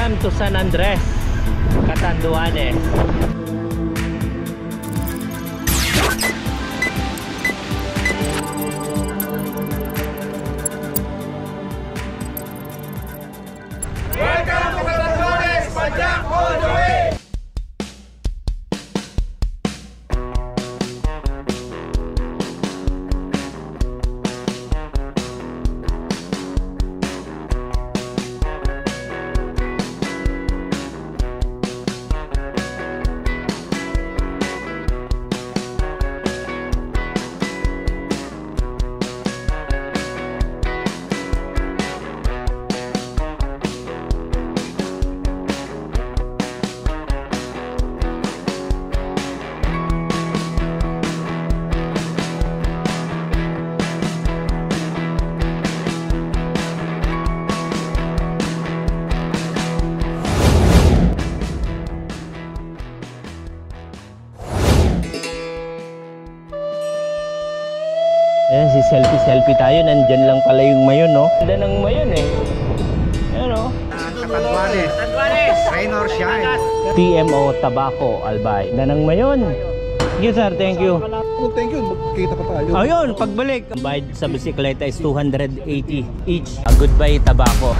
Welcome to San Andres, Catanduanes. Welcome to Catanduanes, Pajak all the way! Ayan, si selfie tayo. Nandyan lang pala yung mayon, no? Ganda ng mayon eh. Ayan, no? Catanduanes. Rain or shine. TMO Tabaco Albay. Ganda ng mayon. Thank you, sir. Thank you. Oh, thank you. Magkita pa tayo. Ayun, pagbalik. Bayad sa bisikleta is 280 each. Goodbye, Tabaco.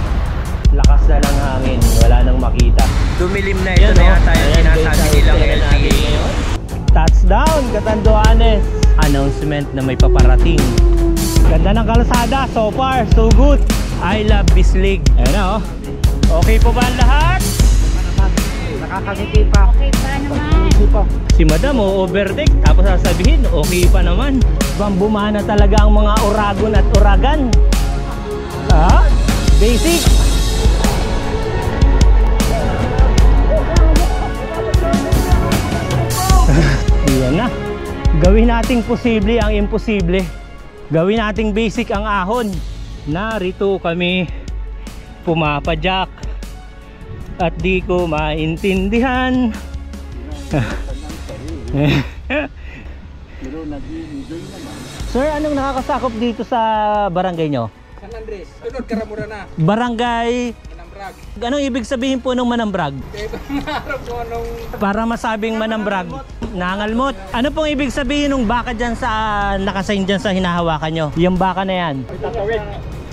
Lakas na ng hangin. Wala nang makita. Dumilim na ito na yata yung sinasabi nilang LPA. Touchdown, Catanduanes. Announcement na may paparating. Ganda ng kalsada. So far, so good. I love this league. Ayan na, oh. Okay po ba ang lahat? Nakakangiti pa. Okay pa naman. Si madam, overtake. Tapos sasabihin, okay pa naman. Bumana talaga ang mga uragon at uragan. Ha? Basic. Yan na. Gawin nating posible ang imposible. Gawin nating basic ang ahon. Narito kami pumapadyak at di ko maintindihan. Sir, anong nakakasakop dito sa barangay nyo? San Andres. Sunod, Karamura na. Barangay. Manambrag. Anong ibig sabihin po ng Manambrag? Harap mo anong... Para masabing Manambrag, nangalmot. Ano pong ibig sabihin ng baka dyan sa nakasign dyan sa hinahawakan nyo? Yung baka na yan. Tatawid.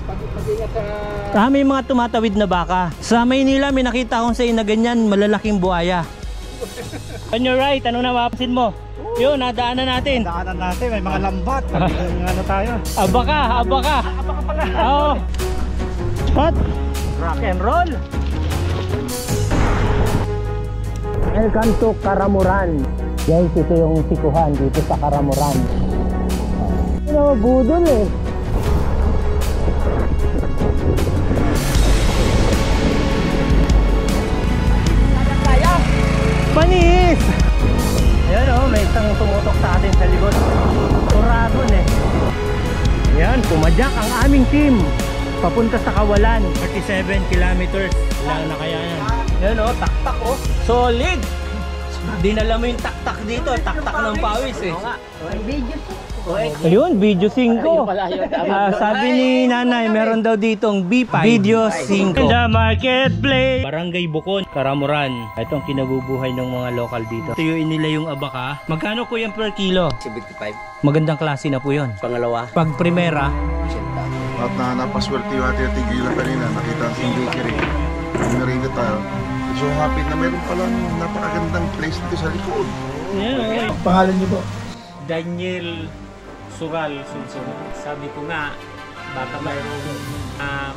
Pag-ingat sa... May mga tumatawid na baka. Sa Maynila may nakita akong sa na ganyan, malalaking buhaya. On your right, ano na mapapansin mo? Yun, nadaanan natin. Daanan natin, may mga lambat. Ano tayo? Abaka. Abaka pala. Oo. Hot. Rock and roll. Welcome to Karamuran. Guys, ito yung sikuhan dito sa Karamuran. Budol eh. Panis! Ayan o, may isang tumutok sa atin sa likod. Uragon eh. Ayan, pumadyak ang aming team papunta sa Kawalan. 37 kilometers lang na kaya yan. Ayan o, taktak o. Solid! Dinala mo yung taktak dito, taktak ng pawis eh. Ayun, video 5. Sabi ni nanay, meron daw ditong B5. Video 5. The Marketplace. Barangay Bukon, Karamuran. Itong kinabubuhay ng mga local dito. Tuyuin nila yung abaka. Magkano po yan per kilo? 75. Magandang klase na po yun. Pangalawa. Pag primera, At napaswerte yung ating tigilan kanina. Nakita ang bakery. Narito tayo. So happy na meron palang napakagandang place dito sa likod. yeah. Pangalan niyo po? Daniel Sugal Sunsun. Sabi ko nga, baka mayroong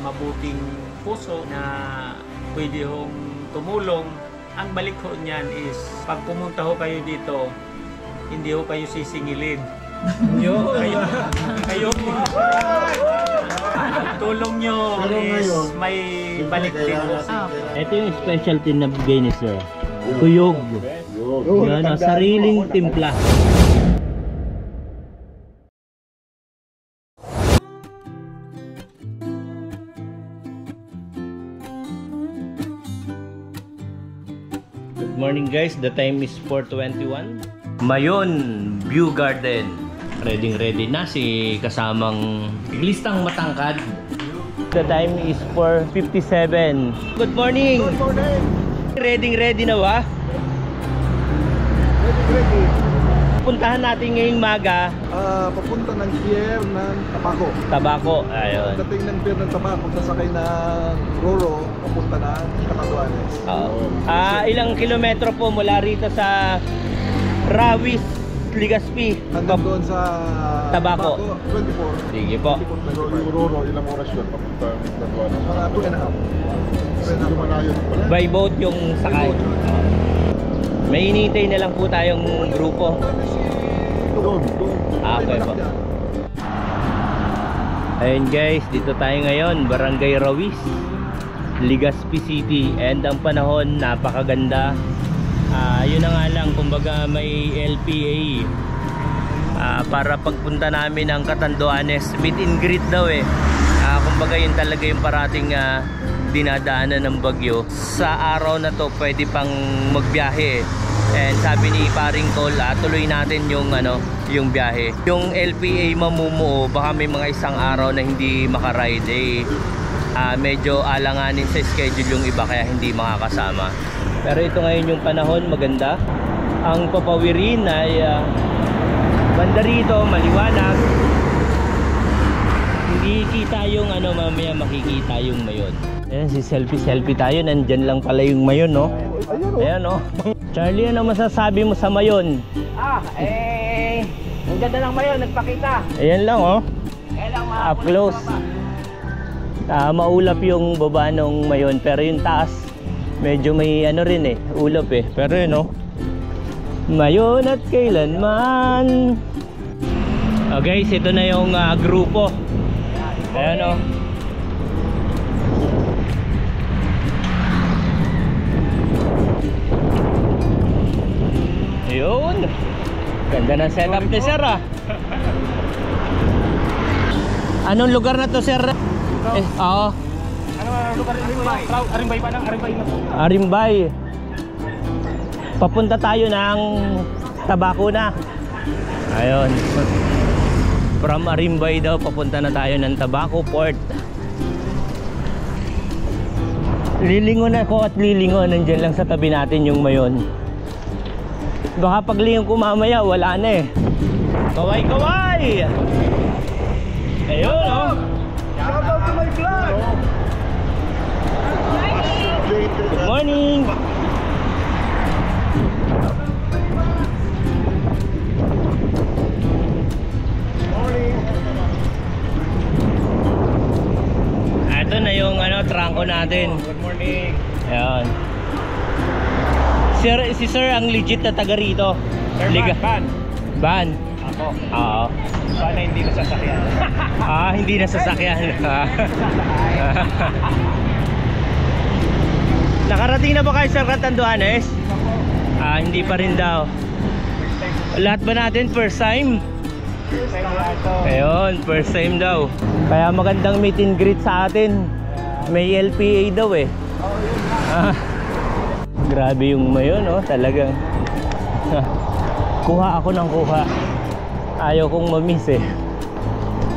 mabuting puso na pwede hong tumulong. Ang balik ho niyan is, pag pumunta ho kayo dito, hindi ho kayo sisingilid. kayo tulong nyo is may balik din ho. Ito yung specialty na bigay ni sir. Tuyog. Yan, sariling timpla. Good morning guys, the time is 4:21. Mayon View Garden. Ready na si kasamang listang matangkad. The time is 4:57. Good morning! Good morning! Ready na ba? Ready. Puntahan natin ngayong maga. Papunta ng pier ng Tabaco. Tabaco, ayun. Dating ng pier ng Tabaco, sasakay ng Roro, papunta ng Catanduanes. Ilang kilometro po mula rito sa Rawis, Legazpi? Hanggang doon sa Tabaco. 24. Sige po. Pero yung Roro, ilang oras yun papunta ng Catanduanes? Mga 2.5. Malayo pala. By boat yung sakay. May inintay na lang po tayong grupo. Doon. Okay po. Ayun guys, dito tayo ngayon, Barangay Rawis, Legazpi City. And ang panahon, napakaganda. Yun na nga lang, kumbaga may LPA. Para pagpunta namin ng Catanduanes, meet and greet daw eh. Kumbaga yun talaga yung parating dinadaanan ng bagyo. Sa araw na to pwede pang magbiyahe. And sabi ni Paring Cole, tuloy natin yung yung biyahe. Yung LPA mamumuo, baka may mga isang araw na hindi makaride. Medyo alanganin sa schedule yung iba kaya hindi makakasama. Pero ito ngayon yung panahon, maganda. Ang papawirin ay banda rito, maliwanag. Hindi kita yung mamaya makikita yung mayon. Ayan, si selfie tayo. Nandyan lang pala yung mayon, no? Ayan, no? Charlie, ano masasabi mo sa mayon? Ang ganda ng mayon, nagpakita. Ayan lang, oh. Kailang Up close. Maulap yung baba ng mayon. Pero yung taas, medyo may rin eh. Ulap eh. Pero yun, no? Mayon at kailanman. Guys, ito na yung grupo. Ayan, oh. Yun. Ganda ng setup ni sir Anong lugar na to sir? Oo. Ano lugar nito? Arimbay pa lang, Arimbay na po. Arimbay. Papunta tayo ng Tabaco na. Ayun. From Arimbay daw papunta na tayo ng Tabaco Port. Lilingon ako at lilingon. Nandiyan lang sa tabi natin yung mayon. Baka paglingon ko mamaya, wala na eh. Kaway! Ayun, oh. Shout out to my vlog! Good morning! Ito na yung trangko natin. Good morning. Ayan. Si sir ang legit na taga rito. Van. Van? Ako. Oo. Van na hindi nasasakyan. Hindi nasasakyan. Nakarating na ba kayo sa Catanduanes? Hindi pa rin daw. Lahat ba natin first time? Ayun, first time daw. Kaya magandang meet and greet sa atin. May LPA daw eh. Grabe yung mayon, oh, talagang. Kuha ako ng kuha. Ayaw kong mamiss eh.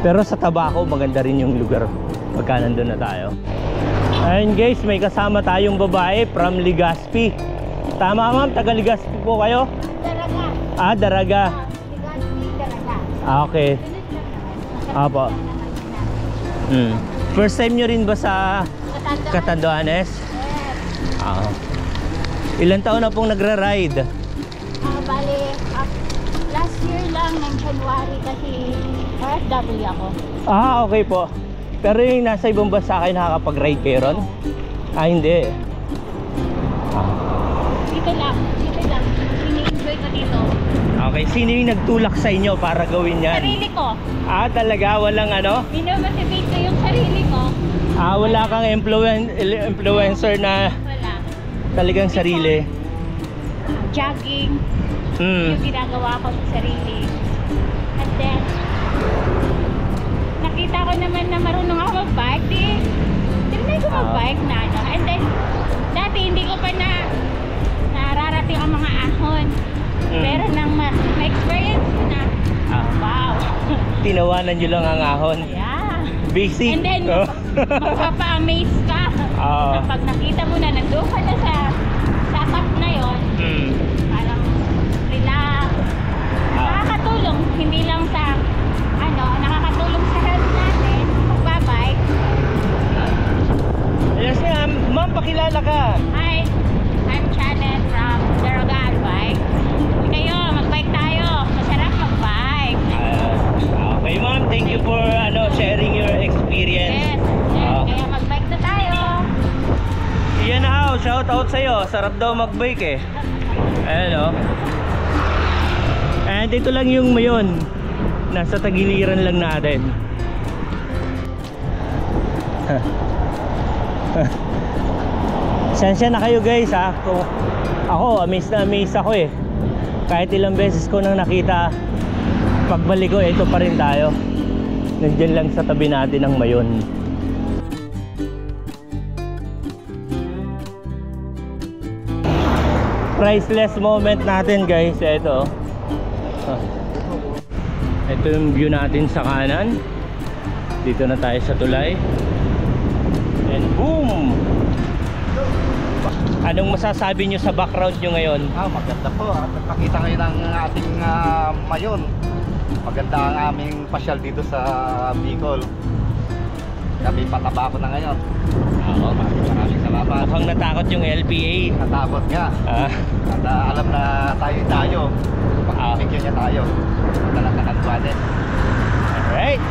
Pero sa Tabaco, maganda rin yung lugar pagka nandun na tayo. Ayun guys, may kasama tayong babae from Legazpi. Tama ma'am, taga Legazpi po kayo? Daraga. Daraga. Legazpi, Daraga. Okay. Apo. First time nyo rin ba sa Catanduanes? Yes. Ilan taon na pong nagra-ride? Bali, last year lang ng January kasi OFW ako. Okay po. Pero yung nasa ibang bansa kayo nakakapag-ride kayo ron? Hindi. Dito lang. Ini-enjoy ko dito. Okay, sino yung nagtulak sa inyo para gawin yan? Sarili ko. Talaga? Walang Binomotivate ko yung sarili ko. wala kang influencer na Wala. talagang sarili? Jogging. Yung ginagawa ko sa sarili. And then, nakita ko naman na marunong ako mag-bike. Tinry ko mag-bike na And then, dati hindi ko pa nararating ang mga ahon. Pero nang ma-experience ko na, wow. Tinawanan nyo lang ang ahon. Yeah. Basic. And then, Oh. mapapa-amaze ka. Oo. Kapag nakita mo na, nandun ka na sa top na yon, Mm. parang relax. Nakakatulong, hindi lang sa, nakakatulong sa health natin, pagbabike. Yes nga, ma'am, pakilala ka. Hi, I'm Janet from Derogal Bike. Kayo, magbike tayo. Masarap magbike. Okay, ma'am, thank you for sharing your experience. Yes, kaya magbike na tayo. Yan na, shout out sa'yo. Sarap daw magbike eh. Ayan o. And ito lang yung mayon. Nasa tagiliran lang natin. Sensya na kayo guys ha. Ako, amazed na amazed ako eh. Kahit ilang beses ko nang nakita, pagbalik ko, ito pa rin tayo. Nandiyan lang sa tabi natin ang mayon. Priceless moment natin guys. Ito. Ito yung view natin sa kanan. Dito na tayo sa tulay. And boom! Anong masasabi nyo sa background nyo ngayon? Maganda po. At pakita ngayon ang ating mayon. Maganda ang aming pasyal dito sa Bicol. Kami patabako na ngayon. Oo. Maraming salamat. Mukhang natakot yung LPA. Natakot nga. At alam na tayo. Pag-picture niya tayo. Nakanagwanin. Alright.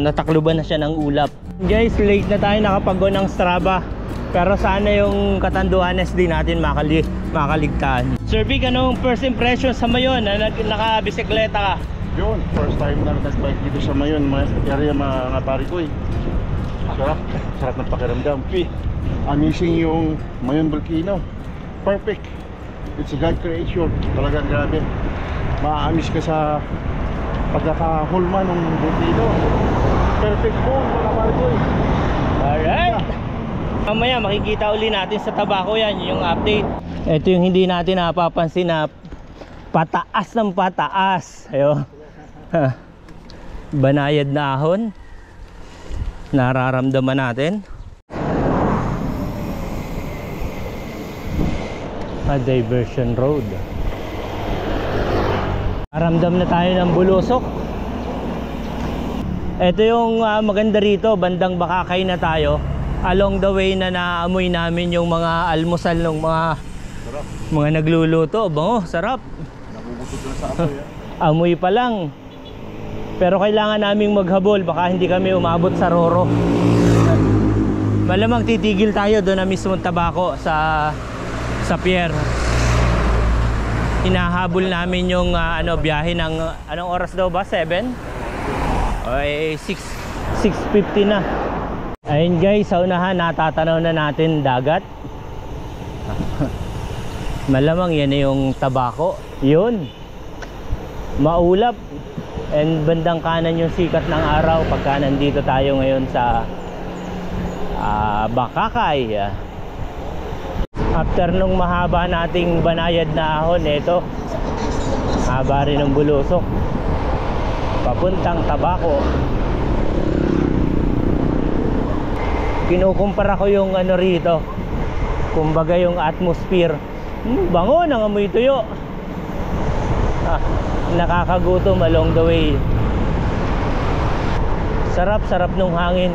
Natakluban na siya ng ulap. Guys, late na tayo nakapag-go ng Strava. Pero sana yung Catanduanes din natin makaligtaan. Sir Vic, anong first impression sa mayon na nakabisikleta ka? Yun, first time na nag-bike dito sa Mayon, area mga pari ko eh. Sarap ng pakiramdam. Amazing yung Mayon Volcano. Perfect. It's a God creation. Talagang grabe. Maamis ka sa pagkakahulma ng volcano. Perfect po mga pari ko eh. Alright. Mamaya makikita uli natin sa tabako yan, yung update. Ito yung hindi natin napapansin na pataas ng pataas. Ayo. Banayad na ahon. Nararamdaman natin. A diversion road. Naramdam na tayo ng bulusok. Ito yung maganda rito, bandang Bakakay na tayo. Along the way na naamoy namin yung mga almusal ng mga nagluluto. Bango, sarap. Nabubusog na sa amoy. Amoy pa lang. Pero kailangan naming maghabol, baka hindi kami umabot sa Roro. Malamang titigil tayo doon na mismong tabako sa pier. Hinahabol namin yung biyahe ng anong oras daw ba? 7? Okay, 6:50 na. Ayun guys, sa unahan natatanaw na natin dagat. Malamang yan yung tabako. Yun. Maulap. And bandang kanan yung sikat ng araw pagka nandito tayo ngayon sa Bakakay. After nung mahaba nating banayad na ahon, ito haba rin ng bulusok papuntang tabako. Kinukumpara ko yung rito, kumbaga yung atmosphere. Bango, nangamoy tuyo. Nakakagutom along the way. Sarap nung hangin.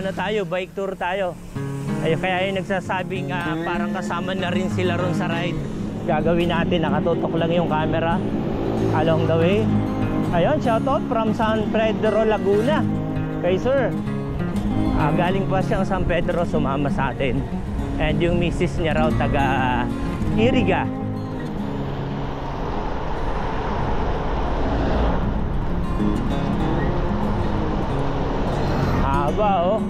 Ito tayo, bike tour tayo. Kaya yung nagsasabing parang kasama na rin sila ron sa ride. Gagawin natin, nakatutok lang yung camera along the way. Ayun, shoutout from San Pedro, Laguna kay sir. Galing pa siyang San Pedro, sumama sa atin. And yung misis niya raw taga Iriga. Haba oh.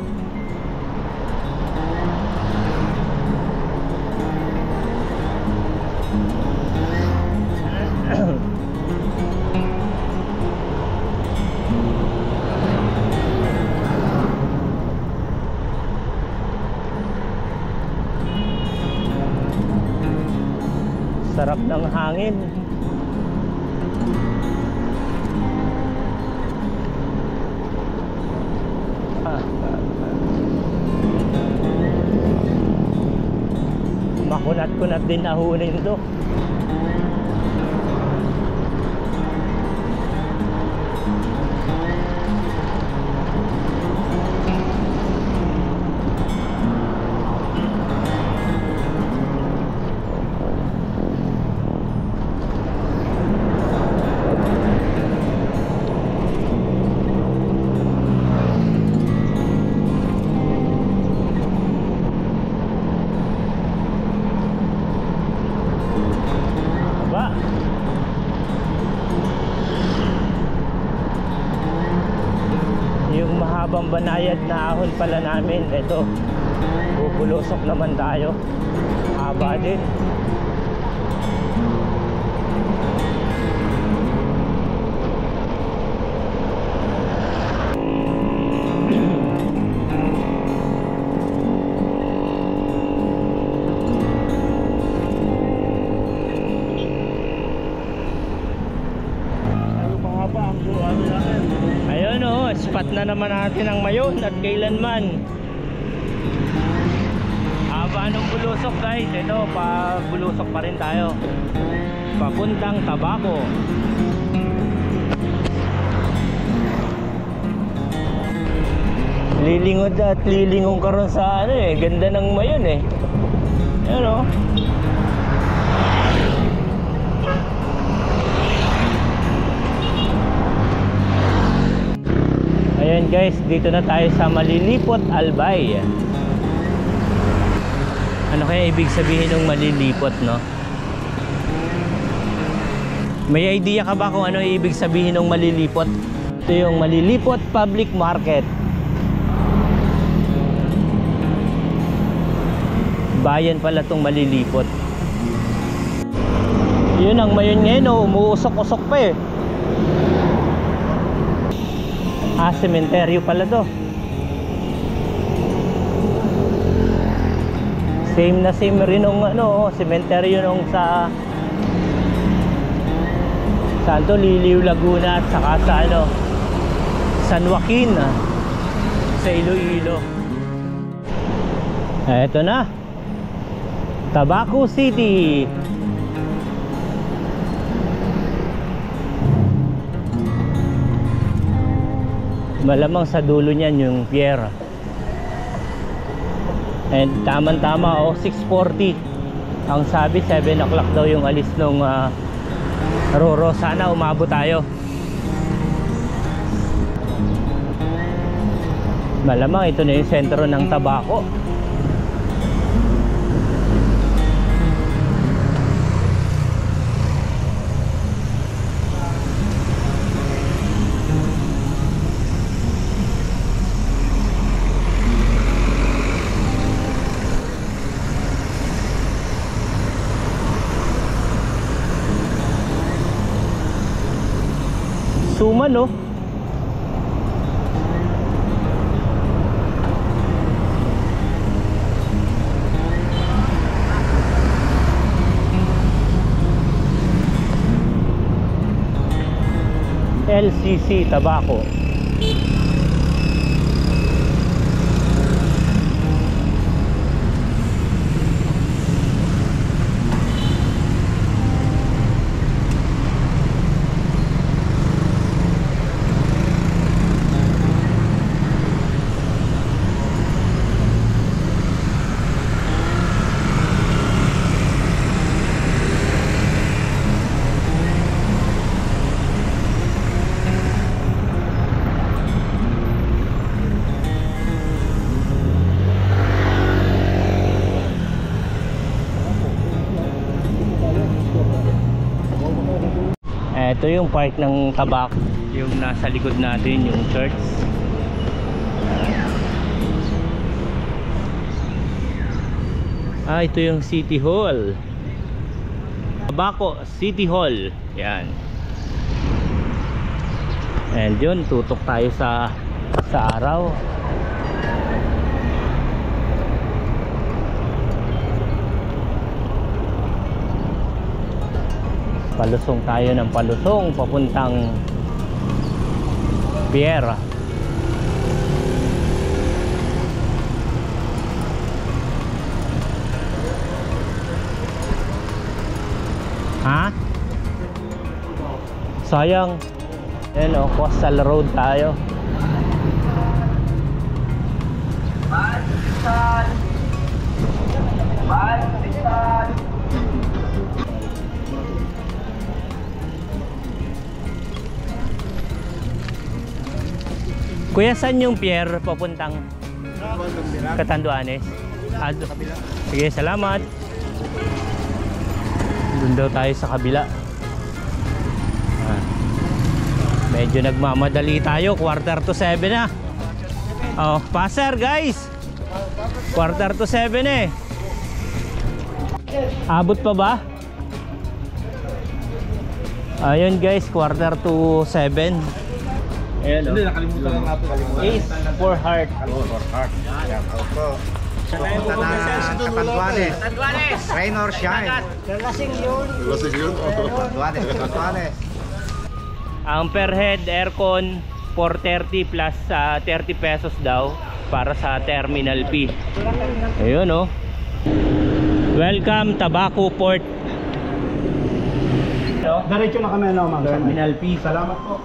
Sarap ng hangin. Makunat-kunat din ahunin to. Yung mahabang banayad na ahon pala namin, ito bubulusok naman tayo, haba din. Spot na naman natin ang Mayon at kailanman. Haba ng bulusok guys. Ito, bulusok pa rin tayo papuntang Tabaco. Lilingod at lilingong ka ron sa ano eh. Ganda ng Mayon eh. Ayan o. Ayan guys, dito na tayo sa Malilipot, Albay. Ano kaya ibig sabihin ng malilipot, no? May idea ka ba kung ano ibig sabihin ng malilipot? Ito yung Malilipot Public Market. Bayan pala itong Malilipot. Yun ang Mayon ngayon, no? Umuusok-usok pa eh. Sementeryo pala to. Same na same rin ng ano, sementeryo nung sa Santo Liliw, Laguna at saka sa ano, San Joaquin sa Iloilo. Eto na, Tabaco City. Malamang sa dulo niyan yung pier. And tamang-tama 6:40. Ang sabi 7 o'clock daw yung alis nung Roro. Sana umabot tayo. Malamang ito na yung sentro ng Tabaco. Suman, no? LCC Tabaco. Ito yung park ng Tabaco, yung nasa likod natin, yung church. Ito yung City Hall, Tabaco City Hall. Yan. And yun, tutok tayo sa araw. Palusong tayo ng palusong papuntang pier. Ha? Sayang. Ayan o, coastal road tayo. Kuya, saan yung pier papuntang Catanduanes? Sige, salamat. Doon daw tayo sa kabila. Medyo nagmamadali tayo. 6:45 na. Oh, passer guys. 6:45 eh. Abot pa ba? Ayun guys, 6:45. Ayan, Hindi, nakalimutan lang natin. Ace for heart. For heart. Yan, opo. Pupunta na Catanduanes. Rain or shine. Lasing yun. Catanduanes. Ang per head aircon 430 plus 30 pesos daw para sa terminal fee. Ayun oh. Welcome Tabaco Port. Diretso na kami na, ma'am. Terminal fee. Salamat po.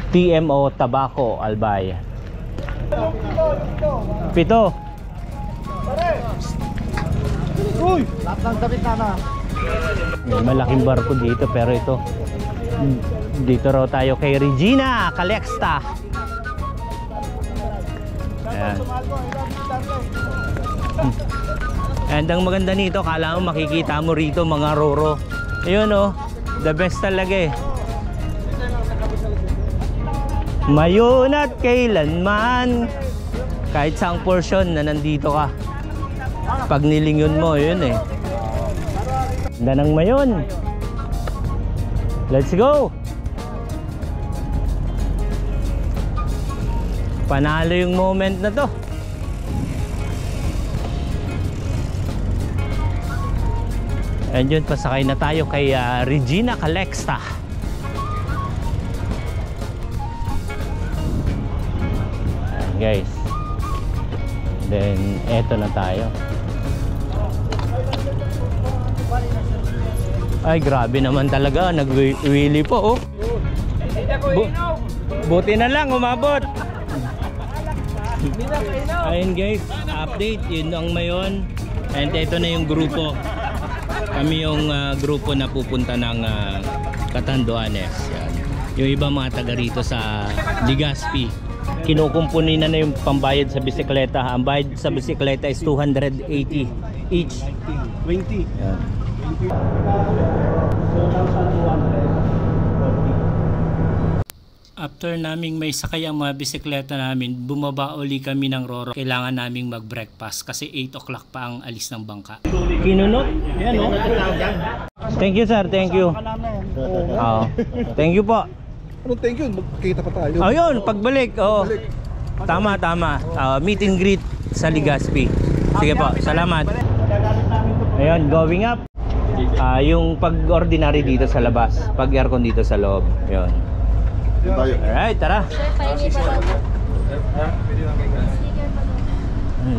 TMO Tabaco Albay. 7. Uy! Lahat ng damit na. May malaking barko dito pero ito dito raw tayo kay Regina Calexta. Ayan. And ang maganda nito, kala mo makikita mo rito mga roro. Ayun oh, the best talaga eh. Mayon at kailanman, kahit saang portion na nandito ka, pag nilingon mo, yun eh. Ganda ng mayon. Let's go! Panalo yung moment na to. And yun, pasakay na tayo kay Regina Calexta. Ayan, guys. Then, eto na tayo. Ay, grabe naman talaga. Nag-wheelie po, oh. Buti na lang, umabot. Ayun guys, update. Yun ang mayon. And ito na yung grupo. Kami yung grupo na pupunta ng Catanduanes. Yan. Yung iba mga taga rito sa Legazpi. Kinukumpuni na yung pambayad sa bisikleta. Ang bayad sa bisikleta is 280 each. 20. Yan. After naming may sakay ang mga bisikleta namin, bumaba uli kami ng Roro. Kailangan naming mag-breakfast kasi 8 o'clock pa ang alis ng bangka. Kinunot? Yan o. Thank you sir, thank you. Thank you po. Anong thank you? Magkita pa tayo. Ayun, pagbalik. Oh. Tama, tama. Meet and greet sa Legazpi. Sige po, salamat. Ayun, going up. Yung pag-ordinary dito sa labas, pag-aircon dito sa loob. Ayun. Alright, tara.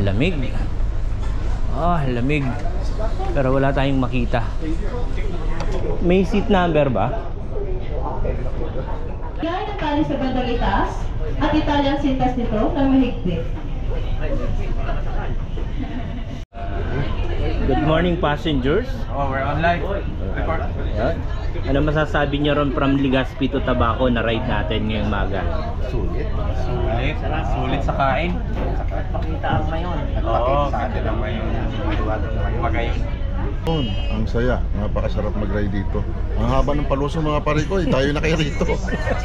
Lamig. Lamig. Pero wala tayong makita. May seat number ba? Yan ang tali sa bandang itaas at Italian sintas nito na mahigpit. Good morning passengers. We're online. Ano masasabi niyo ron from Legazpi to Tabaco na ride natin ngayong maga? Sulit sa kain. Pakita ang mayon. Nagpakita sa atin ang mayon. Magayon. Ang saya, napakasarap mag-ride dito. Ang haba ng palusong mga pare ko, tayo na kayo rito.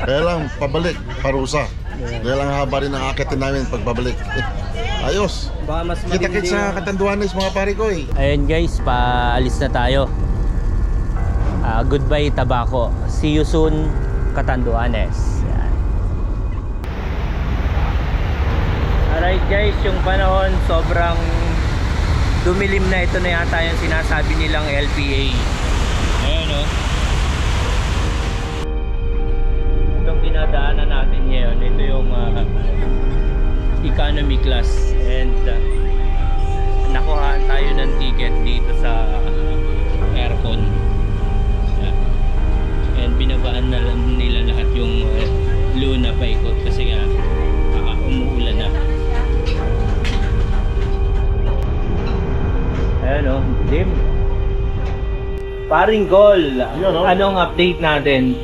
Kaya lang, pabalik, parusa. Kaya lang haba rin ang akitin namin pagpabalik. Ayos! Kita-kits sa Catanduanes mga pare ko eh. Ayun guys, paalis na tayo. Goodbye Tabaco. See you soon, Catanduanes. Yan. Alright guys, yung panahon sobrang dumilim na. Ito na yata yung sinasabi nilang LPA. Ayan o. dinadaanan natin ngayon. Ito yung economy class, and nakuhaan tayo ng ticket dito sa aircon. Yan. And binabaan na lang nila lahat yung Luna paikot kasi nga umuulan na. Ayan o, dim. Paring Gol, anong update natin?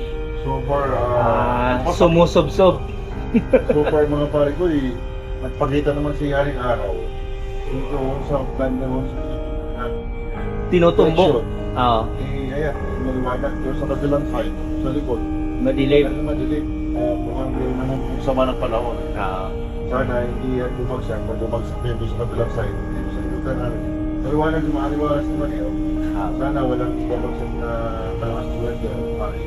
So far, Sumusubsob. so far mga pare ko, nagpakita naman si Haring Araw dito sa plan naman Tinutumbok. Oo. Ayan, maliwanag doon sa kabilang side, sa likod. Madilim. Madilim. Mukhang may naman sama ng panahon. Oo. Sana hindi yan bumagsak. Pag bumagsak din doon sa kabilang side, dito sa likod namin. Maliwanag yung maaliwalas naman yun. Sana walang bumagsak na malakas tulad yan, pare.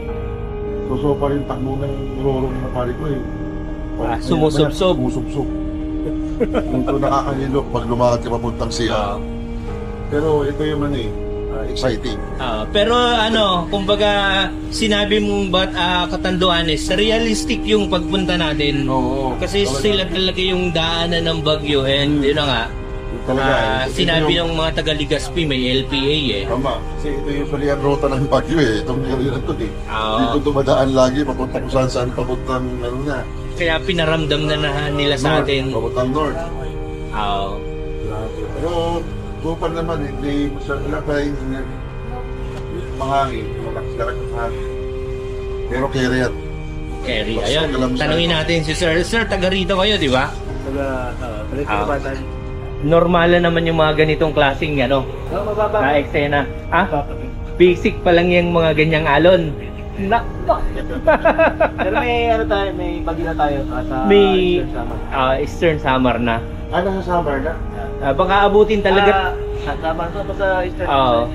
So far yung takbo ng rorong na pare ko Sumusubsob. Sumusubsob. Ito nakakahilo pag lumakad ka papuntang siya. Pero ito yung exciting. Pero kumbaga sinabi mong Catanduanes, realistic yung pagpunta natin. Oo. Kasi sila talaga yung daanan ng bagyo, and yun na nga. Sinabi ng mga taga-Legazpi may LPA Tama. Kasi ito yung salihan rota ng bagyo Itong area to Dito dumadaan lagi, papunta kung saan papuntang na. Kaya pinaramdam na nila sa atin. Papuntang north. Pero Bupar naman, hindi masyadong tayong mangangin. Malakas-lakas ng hangin. Pero carrier. Carry. Ayun, tanungin natin si Sir. Sir, taga rito kayo, di ba? Taga Normal na naman yung mga ganitong klaseng mababa. na eksena. Basic pa lang yung mga ganyang alon. Pero may may bagyo na tayo sa May Eastern Samar na. Ano sa summer na? Baka abutin talaga. Sa Samar to sa Eastern. Oo.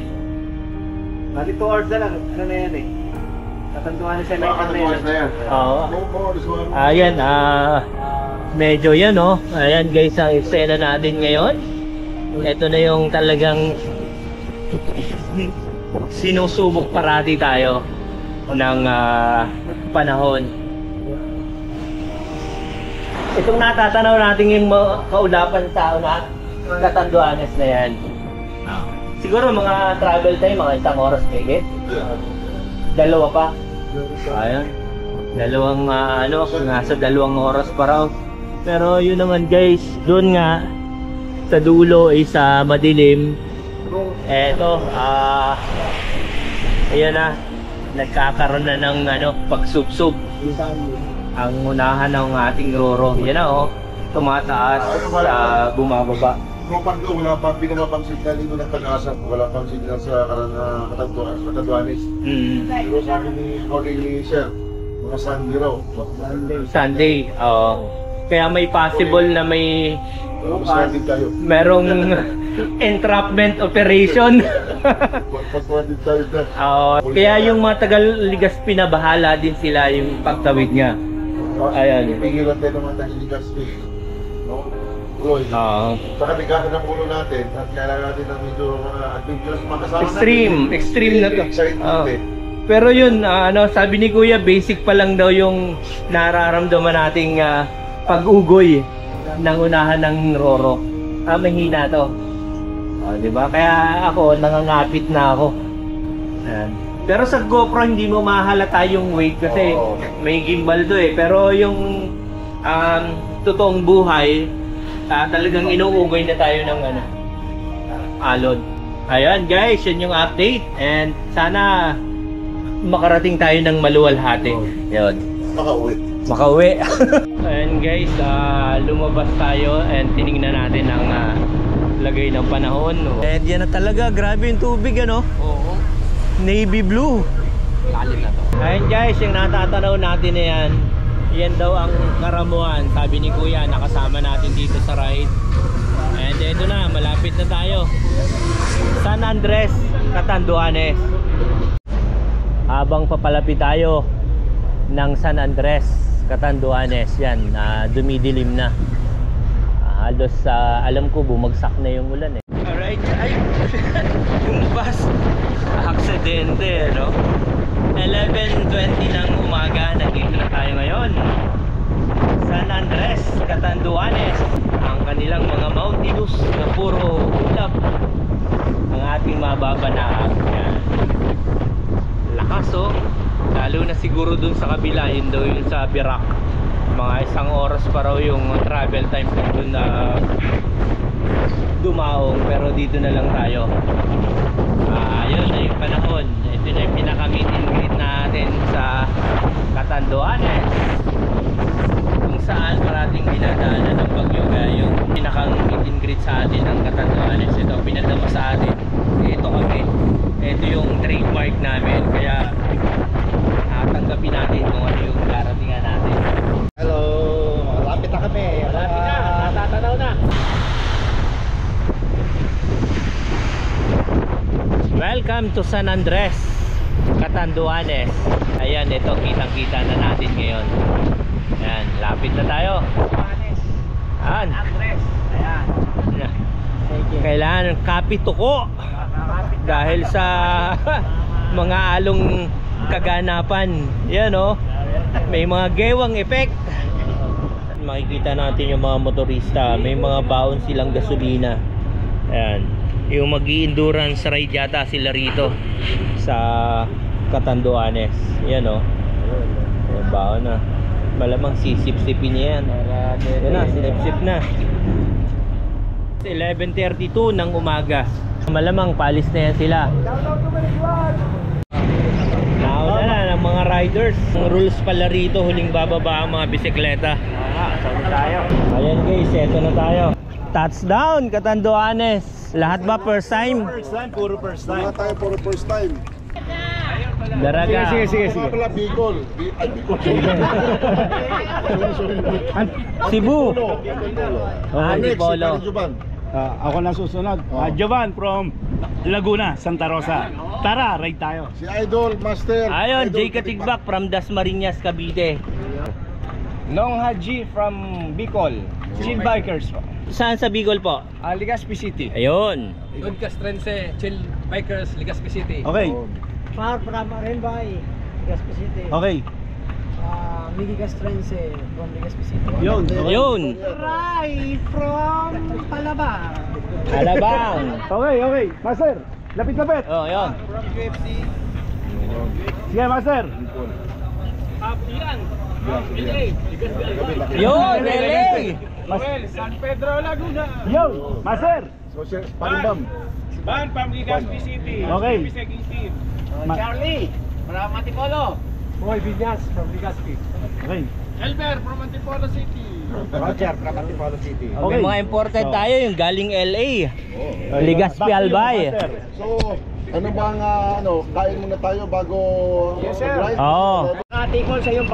Bali 2 hours na lang. Ano na yan Katanduanes sa Katanduanes na yan. Oo. Ayan, medyo yan Ayan guys, ang eksena natin ngayon. Ito na yung talagang sinusubok parati tayo ng panahon. Itong natatanaw natin yung kaulapan sa Catanduanes na yan. Siguro mga travel time, mga 1 oras higit. 2 pa. Ayan. Nasa 2 oras pa raw. Pero yun naman guys, doon nga sa dulo ay sa madilim. Eto, ayan na. Nagkakaroon na ng pagsubsob ang unahan ng ating roro. Yan na tumataas, bumababa. Bupar ko, wala pang pinamabang signal dito ng Pag-asa. Wala pang signal sa Catanduanes. Pero sabi ni Sir, mga Sunday raw. Sunday, kaya may possible na may merong entrapment operation. Kaya yung mga taga-Legazpi na bahala din sila yung pagtawid niya. Ayan. Pigilan tayo ng mga taga-Legazpi. Roy. Saka bigasan ng ulo natin at kailangan natin ng medyo adventurous makasama extreme na to. Pero yun, sabi ni Kuya, basic pa lang daw yung nararamdaman nating pag-ugoy ng unahan ng roro. Mahina to. Diba? Kaya ako, nangangapit na ako. Ayan. Pero sa GoPro hindi mo mahalata yung weight kasi may gimbal to Pero yung totoong buhay, talagang inuugoy na tayo ng alon. Ayan guys, yun yung update. And sana makarating tayo ng maluwalhati. Yun. Makauwi. Ayan guys, lumabas tayo and tinignan natin ang lagay ng panahon. And yan na talaga, grabe yung tubig Oo. Navy blue. Lalim na to. Ayan guys, yung natatanaw natin na yan. Yan daw ang Karamuan. Sabi ni Kuya, nakasama natin dito sa ride. And ito na, malapit na tayo. San Andres, Catanduanes. Habang papalapit tayo ng San Andres, Catanduanes, yan, dumidilim na. Halos alam ko bumagsak na yung ulan Alright, ay, yung bus, aksidente, 11:20 ng umaga, nandito na tayo ngayon. San Andres, Catanduanes. Ang kanilang mga mountainous na puro ulap. Ang ating mababanaag. Yan. Lakas oh. Lalo na siguro dun sa kabila, yun daw yung sa Birak. Mga 1 oras pa raw yung travel time dun na dumaong, pero dito na lang tayo. Yun na yung panahon. Ito na yung pinaka-meet and greet natin sa Catanduanes, kung saan parating dinadaanan ng bagyo. Yung pinaka-meet and greet sa atin ng Catanduanes, ito pinadama sa atin. Ito kami, ito yung trademark namin, kaya tanggapin natin kung ano yung daratingan natin. Hello, malapit na kami. Malapit na, natatanaw na. Welcome to San Andres, Catanduanes. Ayan, ito kitang-kita na natin ngayon. Ayan, lapit na tayo. Ayan. Andres. Ayan. Kailangan kapituko dahil sa mga along kaganapan. Yan oh. May mga gewang effect. Makikita natin yung mga motorista, may mga baon silang gasolina. Ayan. Yung mag-i-endurance ride yata sila rito sa Catanduanes. Yan o. Yung baon na. Malamang sisip-sipin niya yan. Yan na, sinip-sip na. 11:32 ng umaga. Malamang palis na yan sila. Nauna na ng mga riders. Ang rules pala rito, huling bababa ang mga bisikleta. Ayan guys, eto na tayo. Touchdown, Catanduanes. Lahat ba first time? First time, puro first time. Mga tayo puro first time. Daraga. Sige. Mga pala Bicol. Ay, Bicol. Sorry. Cebu. Antipolo. Ako na susunod. Jovan from Laguna, Santa Rosa. Tara, ride tayo. Si Idol, Master. Ayun, Idol Jay Katigbak from Dasmariñas, Cavite. Nong Haji from Bicol. Chill Bikers po. Saan sa Bicol po? Legazpi City. Ayun. Don Castrense, Chill Bikers, Legazpi City. Okay. Far from Arenbay, Legazpi City. Okay. Migi Castrense from Legazpi City. Yun. Rai from Palabang. Alabang. Okay. Master, lapit-lapit. Oh, yun. Sige, Master. Yun, LA. San Pedro, Laguna. Yo, Master. Social Palimbam. Ban from Legazpi City. Okay. Charlie, from Antipolo. Boy Vinyas from Legazpi. Okay. Roger, from Antipolo City. May mga imported tayo yung galing LA. Legazpi Albay. So, ano bang kain muna tayo bago mag-ride? Oo. Atikol sa iyong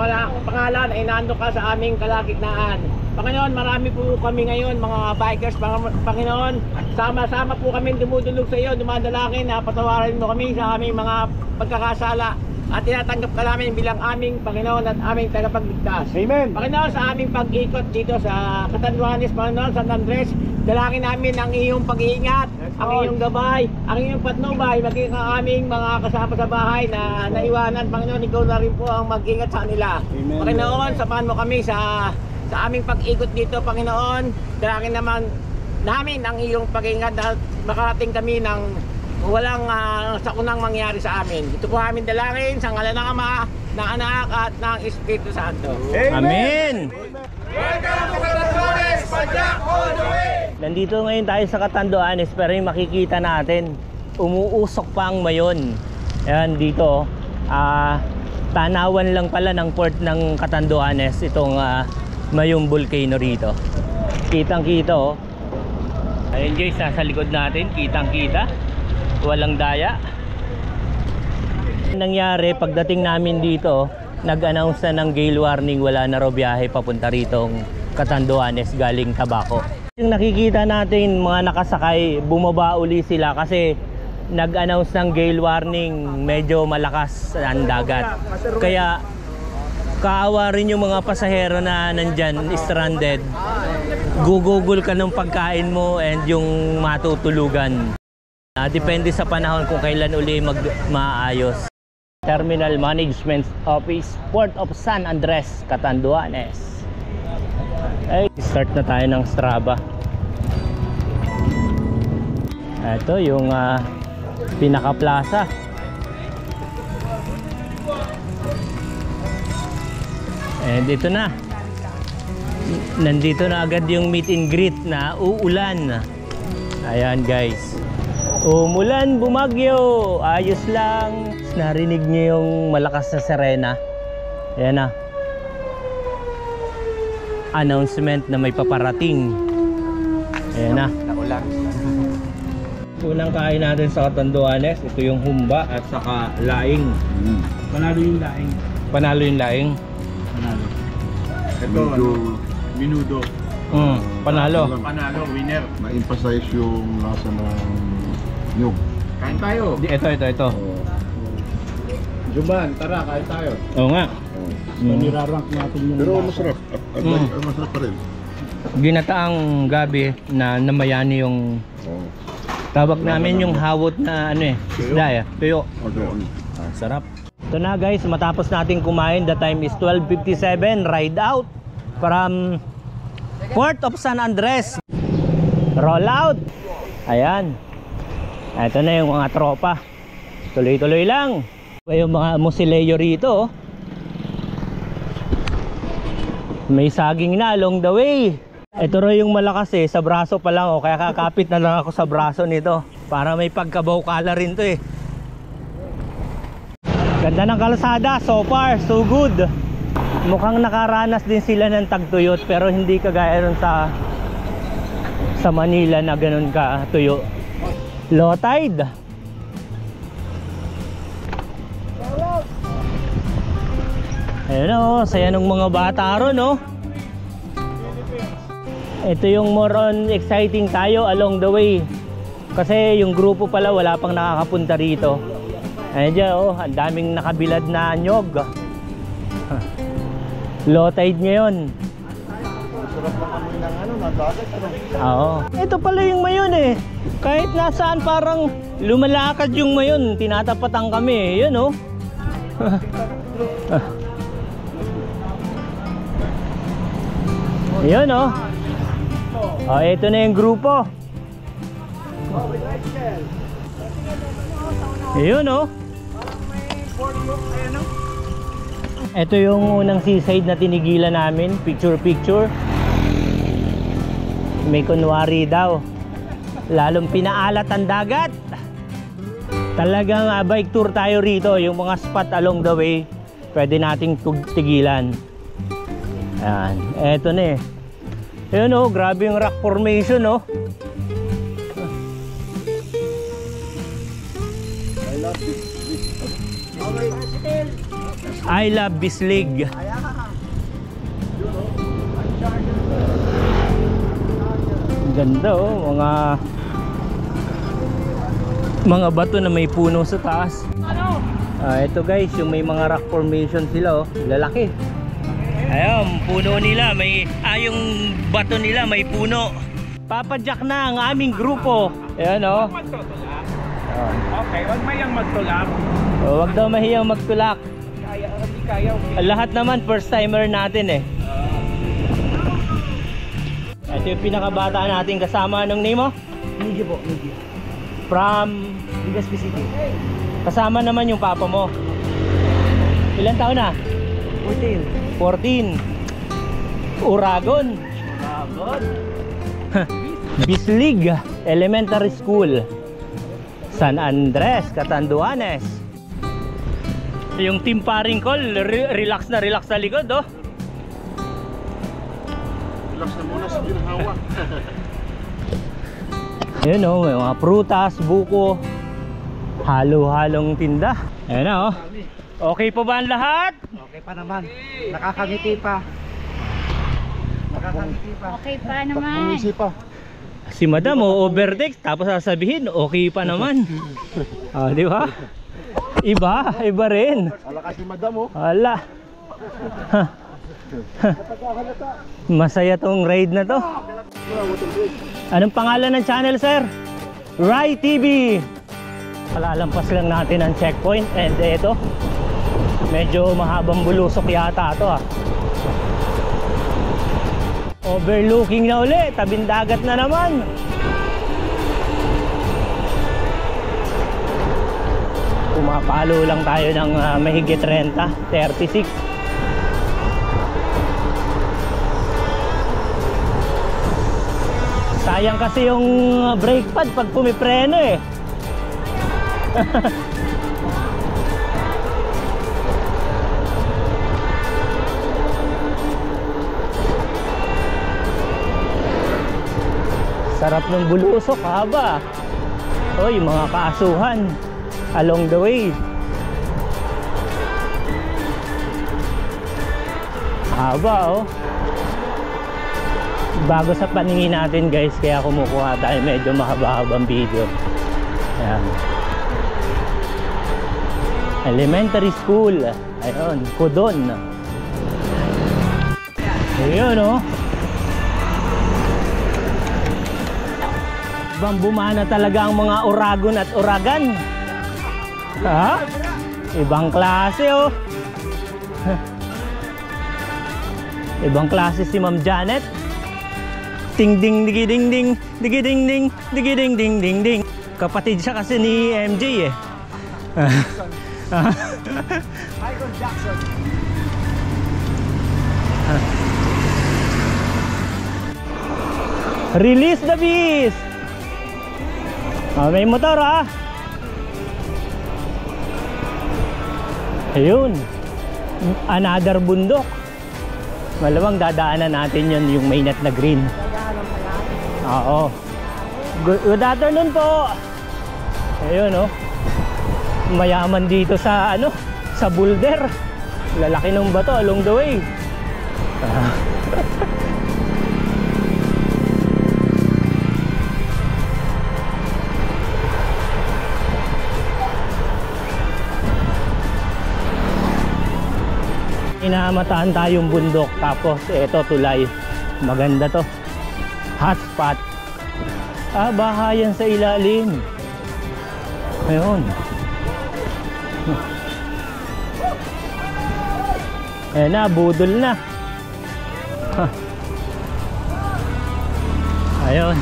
pangalan ay nando ka sa aming kalagitnaan. Panginoon, marami po kami ngayon mga bikers. Panginoon, sama-sama po kami dumudulog sa iyo, dumadalangin na patawarin mo kami sa aming mga pagkakasala. At tinatanggap ka namin bilang aming Panginoon at aming tagapagligtas. Amen. Panginoon, sa aming pag-ikot dito sa Catanduanes, Panginoon, San Andres, dalangin namin ang iyong pag-iingat, ang iyong gabay, ang iyong patnubay, maging ang aming mga kasama sa bahay na naiwanan. Panginoon, ikaw na rin po ang mag-ingat sa kanila. Amen. Panginoon, samahan mo kami sa aming pag-ikot dito, Panginoon. Dalangin naman namin ang iyong pag-iingat dahil makarating kami ng walang sakunang mangyari sa amin. Ito po aming dalangin sa ngalan ng Ama, ng Anak at ng Espiritu Santo. Amen. Nandito ngayon tayo sa Catanduanes, pero yung makikita natin, umuusok pa ang Mayon. Ayan dito, tanawan lang pala ng port ng Catanduanes itong Mayong Volcano rito. Kitang-kita oh. Ayun guys, nasa likod natin, kitang-kita. Walang daya. Nangyari pagdating namin dito, nag-announce na ng gale warning, wala na raw biyahe papunta ritong Catanduanes galing Tabaco. Yung nakikita natin mga nakasakay, bumaba uli sila kasi nag-announce ng gale warning, medyo malakas ang dagat. Kaya kaawa rin yung mga pasahero na nandyan stranded. Gugugol ka ng pagkain mo and yung matutulugan. Depende sa panahon kung kailan uli maayos. Terminal Management Office, Port of San Andres, Catanduanes. Ay, start na tayo ng Strava. Ito yung pinaka-plaza. And ito na. Nandito na agad yung meet and greet na uulan. Ayan guys. Umulan, bumagyo. Ayos lang. Narinig niyo yung malakas na sirena. Ayan na. Announcement na may paparating. Ayan na. Naulan. Unang kain natin sa Catanduanes, ito yung humba at saka laing. Panalo yung laing. Panalo yung laing. Panalo. Ito, Medyo minudo. Panalo. Panalo, winner. na-emphasize yung lasa ng nyug. Kain tayo. Ito. Juban, tara, kain tayo. Oo nga. Nirarank natin yung Pero lasa. masarap. Masarap pa rin. Ginataang gabi na namayani yung tawag namin yung hawot na ano isda tuyo. Sarap. Ito na guys, matapos natin kumain, the time is 12:57, ride out from Port of San Andres. Roll out. Ayan. Ito na yung mga tropa. Tuloy-tuloy lang. Yung mga musileyo rito. May saging na along the way. Ito rin yung malakas sa braso pa lang kaya kakapit na lang ako sa braso nito para may pagkabaw-kala rin to Ganda ng kalsada, so far, so good. Mukhang nakaranas din sila ng tagtuyot pero hindi kagaya nun sa Manila na ganun ka tuyo. Low tide. Ayun saya ng mga bata ron Ito yung more on exciting tayo along the way. Kasi yung grupo pala wala pang nakakapunta rito. Ayan dyan ang daming nakabilad na nyog. Low tide ngayon. Oo. Ito pala yung mayon Kahit nasaan parang lumalakad yung mayon, tinatapatan kami. Yun Yun ito na yung grupo. Yun Ito yung unang seaside na tinigilan namin. Picture. May kunwari daw. Lalong pinaalat ang dagat. Talagang bike tour tayo rito. Yung mga spot along the way pwede nating tigilan. Ayan. Eto na Ayun grabe yung rock formation I love Bislig. Ganda mga bato na may puno sa taas. Ito guys, yung may mga rock formation sila lalaki. Ayun, puno nila yung bato nila may puno. Papadyak na ang aming grupo. Ayan Okay, wag mayang magtulak. Wag daw mahiyang magtulak. Kaya. Lahat naman first timer natin Ito yung pinakabata natin kasama. Anong name mo? Miggy po, Miggy. From Legazpi City. kasama naman yung papa mo. Ilan taon na? 14. Uragon. Bislig Elementary School, San Andres, Catanduanes. Yung team paring call, relax na sa likod Relax na muna sa ginhawa. Ayun may mga prutas, buko, halo-halong tinda. Ayun Okay po ba ang lahat? Okay pa naman. Nakakangiti pa. Okay pa naman. Si Madam overtake tapos sasabihin okay pa naman. Di ba? Iba rin. Ala kasi Madam Hala. Masaya tong ride na to. Anong pangalan ng channel, sir? Rai TV. Palalampas lang natin ang checkpoint and ito Medyo mahabang bulusok yata ito ah. Overlooking na uli, tabing dagat na naman. Pumapalo lang tayo ng mahigit 36. Sayang kasi yung brake pad pag pumipreno eh. Sarap ng bulusok, haba. Oy, mga kaasuhan along the way. Haba oh. Bago sa paningin natin guys, kaya kumukuha tayo medyo mahaba-habang video. Ayan. Elementary school. Ayun, Kudon. Ayun oh. Ibang bumana talaga ang mga Oragon at Oragan. Ha? Ibang klase oh. Ibang klase si Ma'am Janet. Ting ding digi ding ding digi ding ding digi ding ding ding ding. Kapatid siya kasi ni MJ eh. Michael Jackson. Release the beast. May motor ah. Ayun. Another bundok. Malamang dadaanan natin yun, yung mainit na green. Oo. Good afternoon po. Ayun oh. Mayaman dito sa ano, sa boulder. Lalaki ng bato along the way. Inamataan tayong bundok, tapos eto tulay. Maganda to. Hot spot. Ah, bahayan sa ilalim. Ayun. Ayan na, budol na. Ayun.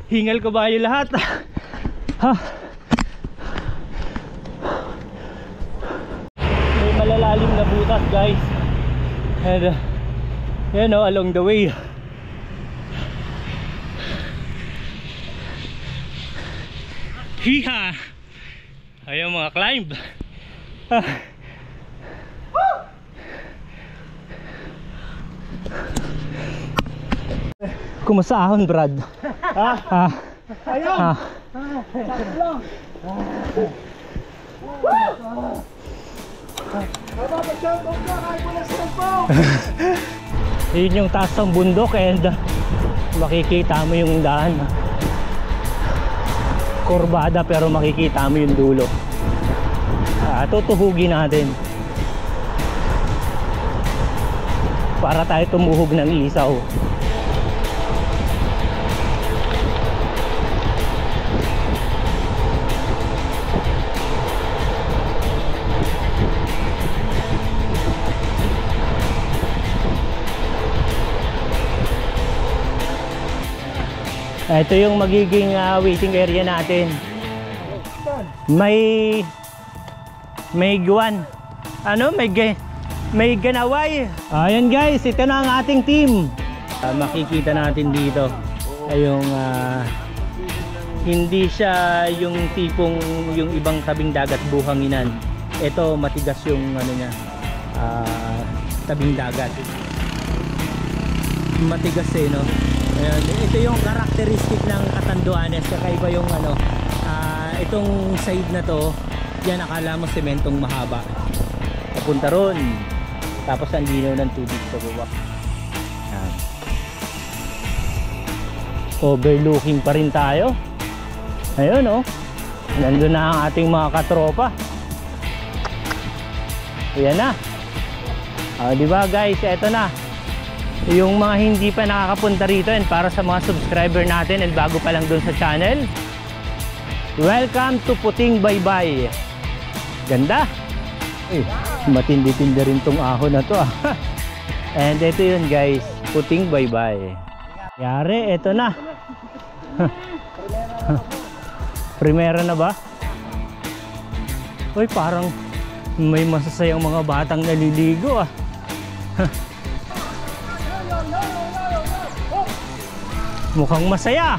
Hingal ko ba yung lahat? Ha? May malalalim na butas guys. And you know, along the way. Hiha! Ayaw mga climb. Kumusta ahon, Brad? Ha? Ayun! Yun yung taas ng bundok and makikita mo yung daan. Kurbada pero makikita mo yung dulo. Tutuhugin natin para tayo tumuhog ng isaw. Ito yung magiging waiting area natin. May guwan. Ano? May ganaway. Ayan guys, ito na ang ating team. Makikita natin dito ay yung hindi siya yung tipong yung ibang tabing dagat buhanginan. Ito matigas yung ano niya, tabing dagat. Matigas eh, no? Ayan, ito yung characteristic ng Catanduanes. Kakaiba yung ano, itong side na to, yan akala mo sementong mahaba. Papunta ron, tapos ang linaw ng tubig sa baba. Overlooking pa rin tayo. Ayun oh. Nandun na ang ating mga katropa. Ayan na. Diba guys, eto na. Yung mga hindi pa nakakapunta rito and para sa mga subscriber natin and bago pa lang dun sa channel, welcome to Puting Baybay. Ganda. Matindi-tindi rin tong ahon na to And ito yun guys, Puting Baybay. Yari, eto na. Primera na ba? Uy, parang may masasayang mga batang naliligo Mukhang masaya.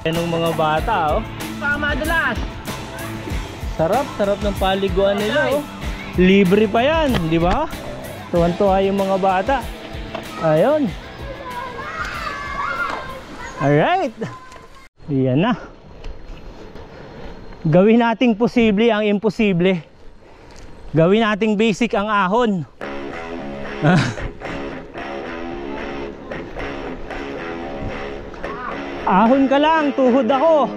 Yan ang mga bata Madalas. Sarap ng paliguan nila Libre pa yan, di ba? Tuwan-tuwa yung mga bata. Ayun. Alright. Yan na. Gawin nating posible ang imposible. Gawin nating basic ang ahon. Ahon ka lang, tuhod ako.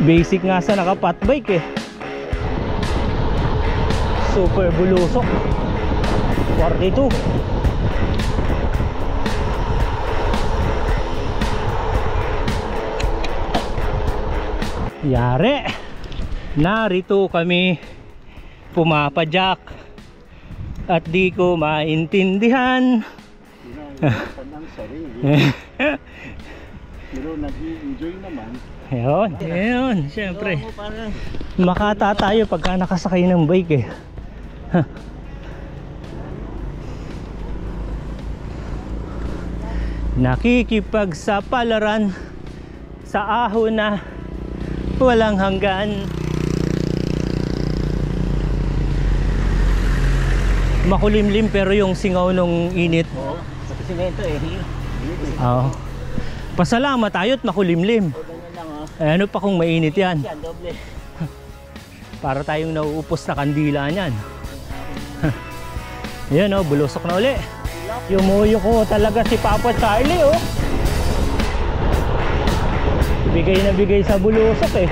Basic nga sa naka-fat bike Super bulusok. 42. Yari. Narito kami pumapadyak at di ko maintindihan. Pero nag-enjoy naman. Ayun, syempre. Makata tayo pagka nakasakay ng bike Nakikipagsapalaran sa ahon na walang hanggan. Makulimlim pero yung singaw nung init. Sa simento Pasalamat tayo't makulimlim. Ano pa kung mainit yan? Para tayong nauupos na kandila niyan. Ayan bulusok na uli. Yumuyo ko talaga si Papa Charlie Bigay na bigay sa bulusok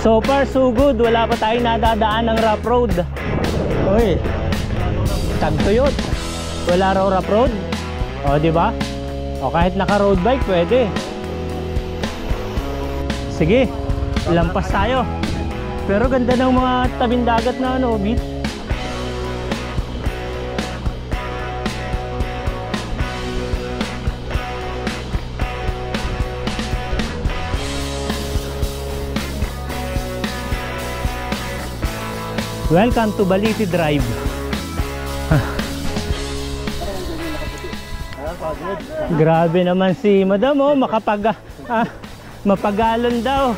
So far so good, wala pa tayong nadadaan ng rough road. Uy, tagtuyot. Wala raw rough road. Di ba? Kahit naka road bike pwede. Sige, lampas tayo. Pero ganda ng mga tabing dagat na beach. Welcome to Baliti Drive. Grabe naman si Madam mapagalon daw.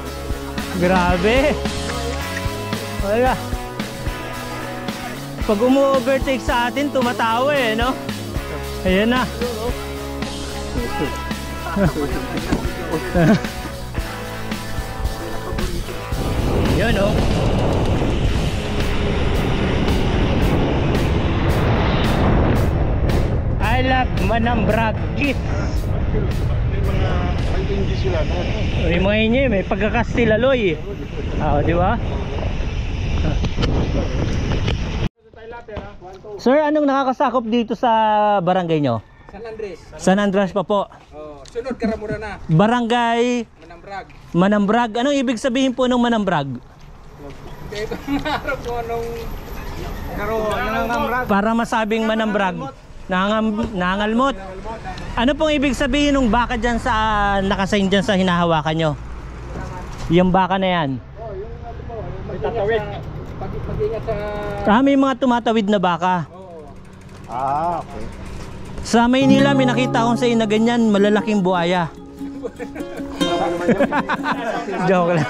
Grabe. Wala. Pag umu-overtake sa atin, tumatawa no? Ayan na. Yun I love Manambrag Git. May mga hindi sila May mga inyo, may pagkakastilaloy di ba? Sir, anong nakakasakop dito sa barangay nyo? San Andres. San Andres pa po. Sunod Karamura na. Barangay Manambrag. Anong ibig sabihin po ng Manambrag? Ito maharap ko Para masabing Manambrag, nangangalmot. Ano pong ibig sabihin ng baka dyan sa nakasign dyan sa hinahawakan nyo? Yung baka na yan. Tatawid. Pag-ingat sa... May mga tumatawid na baka. Okay. Sa Maynila may nakita akong sa na ganyan, malalaking buhaya. Joke lang.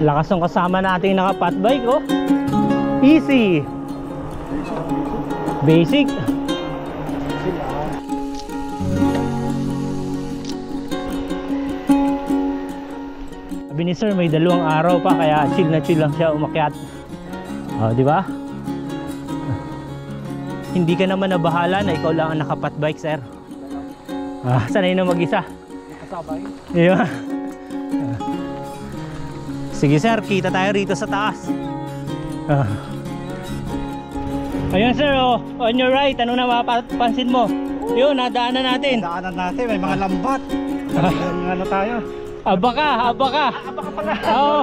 Lakas ng kasama nating naka-fat bike, oh. Easy. Basic. Sabi ni sir, may 2 araw pa kaya chill na chill lang siya umakyat. Oh, di ba? Hindi ka naman nabahala na ikaw lang ang naka-fat bike, sir. Sanay na mag-isa. Kasabay. Yeah. Sige sir, kita tayo rito sa taas. Ayun sir, oh, on your right, ano na mapapansin mo? Yun, nadaanan natin. Daanan natin, may mga lambat. Ano tayo? Abaka. Abaka pala. Oo.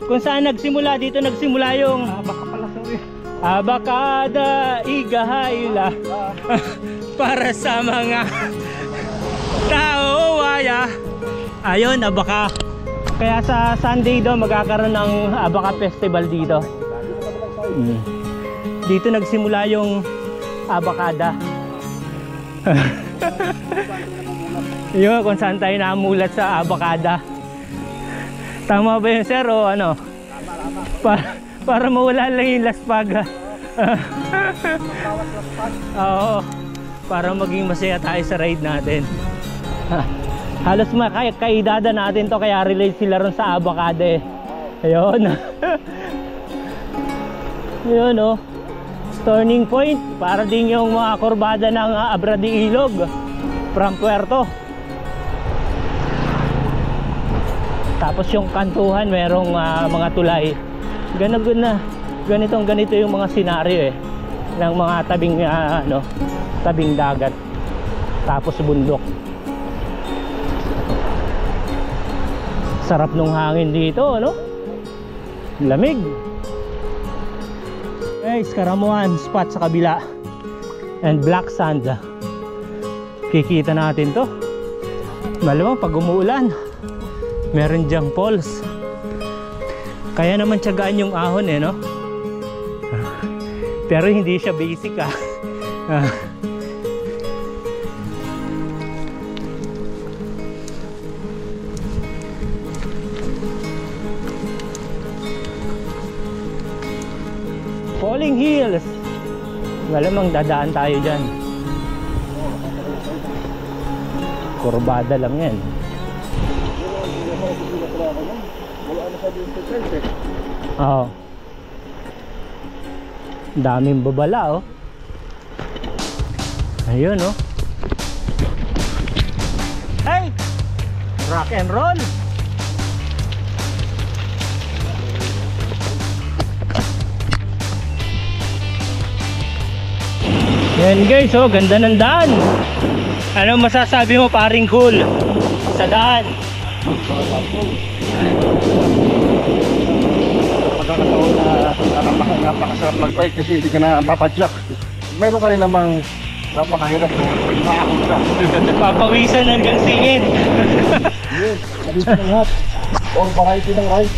Kung saan nagsimula, dito nagsimula yung Abaka pala, sorry. Abakada igahayla para sa mga tao waya. Ayun, abaka. Kaya sa Sunday daw magkakaroon ng Abaka Festival dito. Dito nagsimula yung abakada. Yun, kung saan tayo namulat sa abakada. Tama ba yun sir o ano? Para mawala lang yung laspag. Oo, para maging masaya tayo sa ride natin. Halos kaidada natin to, kaya relate sila ron sa abakada eh. Ayun. Yun oh, turning point para din yung mga kurbada ng Abra de Ilog from Puerto. Tapos yung kantuhan merong mga tulay. Ganito yung mga senaryo eh ng mga tabing dagat tapos bundok. Sarap nung hangin dito, ano? Lamig. Guys, Karamuan spot sa kabila and black sand. Kikita natin to. Malamang pag umuulan meron dyang falls. Kaya naman tiyagaan yung ahon eh, no? Pero hindi siya basic ah. Falling Hills. Malamang dadaan tayo dyan. Kurbada lang yan. Oo. Daming babala oh. Ayun oh. Hey! Rock and roll. Yan guys oh, ganda ng daan. Ano masasabi mo paring cool sa daan? Pagkakataon na napakasarap mag-bike kasi hindi ka na papadyak. Meron ka rin namang napakahirap na makakot ka. Papawisan hanggang singin. Yes, sabi ko na lahat. All variety ng ride.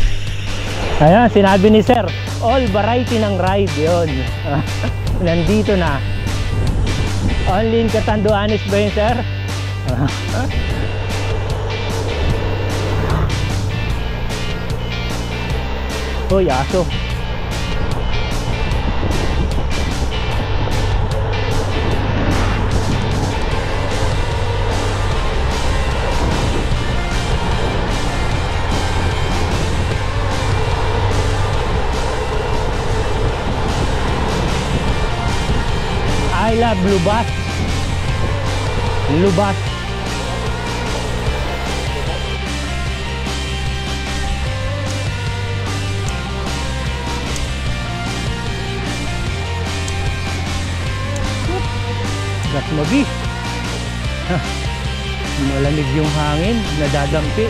Ayan, sinabi ni sir, all variety ng ride yun. Nandito na. Only in Catanduanes ba yun sir? Uy, aso. I love Lubas. Lubas. Gatmabi. Malamig yung hangin, nadadampi.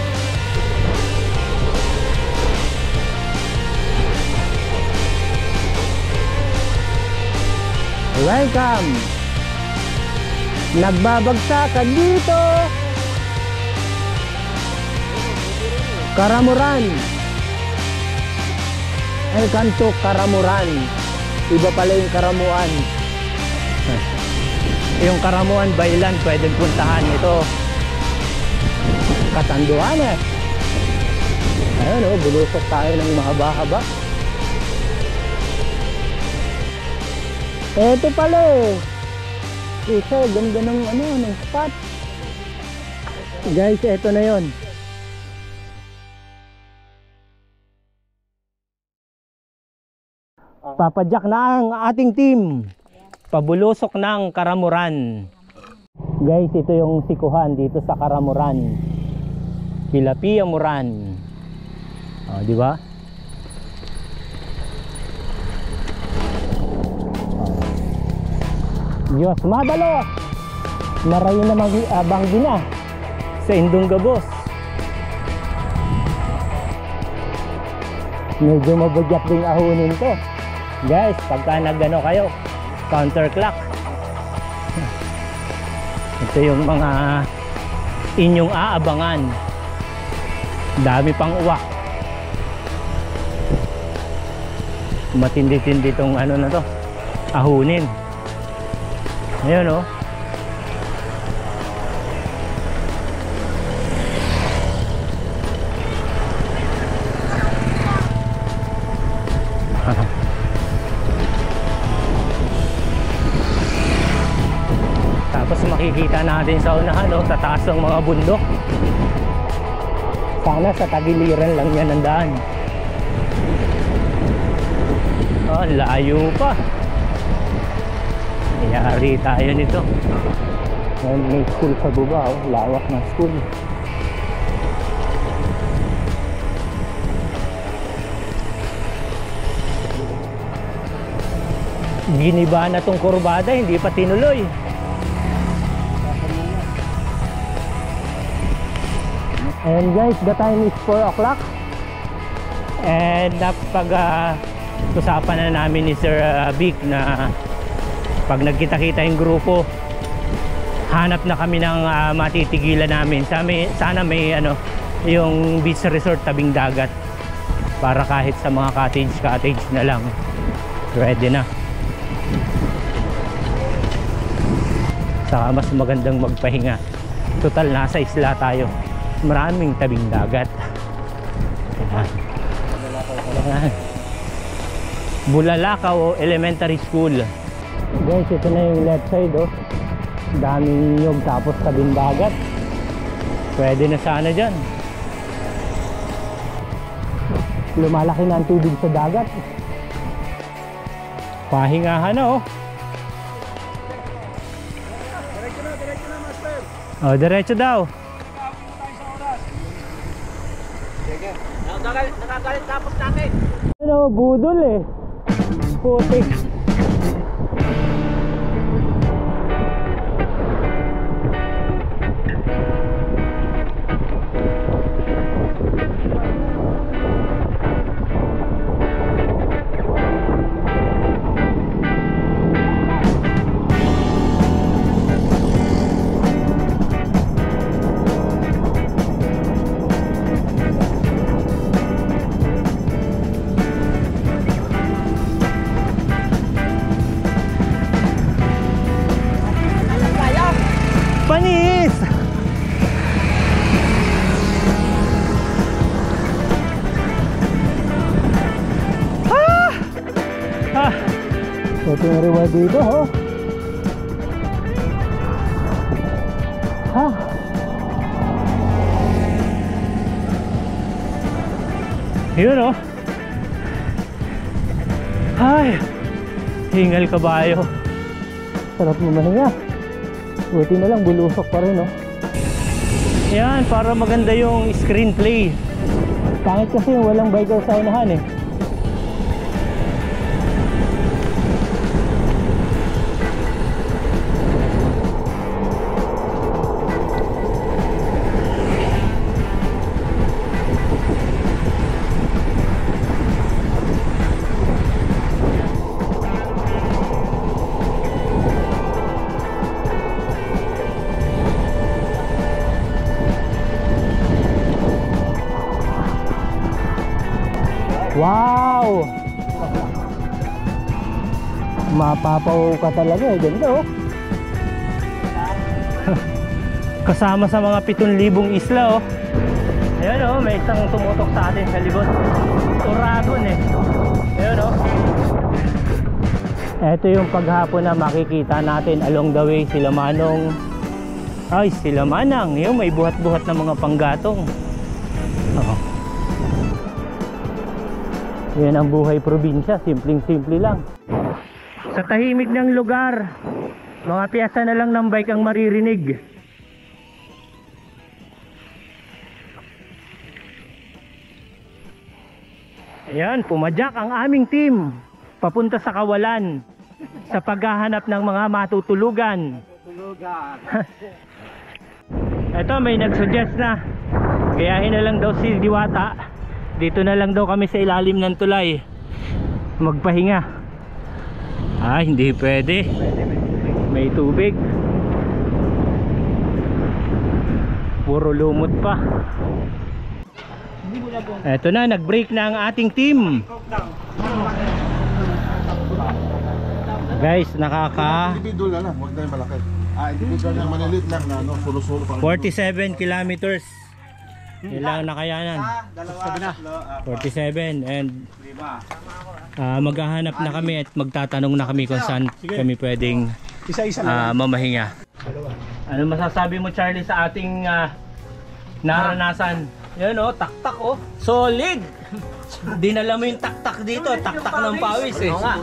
Welcome. Nagbabagsakan dito. Karamuran. Welcome to Karamuran. Iba pala yung Karamuan. Yung Karamuan Baylan pwedeng puntahan. Ito Catanduanes. Ayun o, bulusok tayo ng mahaba-haba. Ito pala eh. Isa, ganda ng ng spot. Guys, ito na yon. Papadyak na ang ating team. Pabulusok ng Karamuran. Guys, ito yung sikuhan dito sa Karamuran. Pilapia Muran. Oh, di ba? Diyos madalos. Marayo na banggi na sa Indong Gabos. Medyo mabudyak ding ahunin to. Guys, pagka nagano kayo, counterclock. Ito yung mga inyong aabangan. Dami pang uwak. Matindi-tindi tong na to, ahunin. Ayun o. Tapos makikita natin sa unahan sa taas ng mga bundok. Sana sa tagiliran lang yan ang daan. Oh, layo pa. Yari tayo nito. May school sa baba, lawak ng school. Giniba na tong kurbada, hindi pa tinuloy. And guys, the time is 4 o'clock. And usapan na namin ni Sir Vic na pag nagkita-kita yung grupo, hanap na kami ng matitigilan namin. Sana may yung beach resort tabing dagat para kahit sa mga cottage na lang pwede na. Saka mas magandang magpahinga. Total nasa isla tayo. Maraming tabing dagat. Bulalakaw Elementary School. Guys, ito na yung left side daming nyog tapos tabing dagat. Pwede na sana dyan. Lumalaki na ang tubig sa dagat. Pahingahan na diretso daw. Nakagalit tapos natin. Budol eh. Putik. Panis! Ito yung reward dito yun ay, hingal kabayo. Sarap mo mahinga. Buti na lang bulusok pa rin yan, para maganda yung screenplay. Pangit kasi yung walang biker sa unahan Wow! Mapapaw ka talaga eh. Ganda oh. Kasama sa mga 7,000 isla oh. Ayan oh, may isang tumutok sa atin sa likod. Uragon eh. Ayan oh. Ito yung paghapon na makikita natin along the way. Sila Manong. Ay, sila Manang. Yung may buhat-buhat na mga panggatong. Oo. Yan ang buhay probinsya. Simpleng-simple lang. Sa tahimik ng lugar, mga piyesa na lang ng bike ang maririnig. Ayan, pumadyak ang aming team papunta sa Kawalan sa paghahanap ng mga matutulugan. Ito, may nagsuggest na gayahin na lang daw si Diwata. Dito na lang daw kami sa ilalim ng tulay magpahinga. Hindi pwede. May tubig. Puro lumot pa. Eto na, nag-break na ang ating team. Guys, individual na lang, huwag na yung malaki. Individual na malilit lang na ano, solo-solo. 47 kilometers. Yan lang nakayanan. 47 and maghahanap na kami at magtatanong na kami kung saan kami pwedeng mamahinga. Ano masasabi mo, Charlie, sa ating naranasan? Yan oh, taktak oh. Solid! Dinala mo yung taktak dito, taktak ng pawis eh. Oo nga.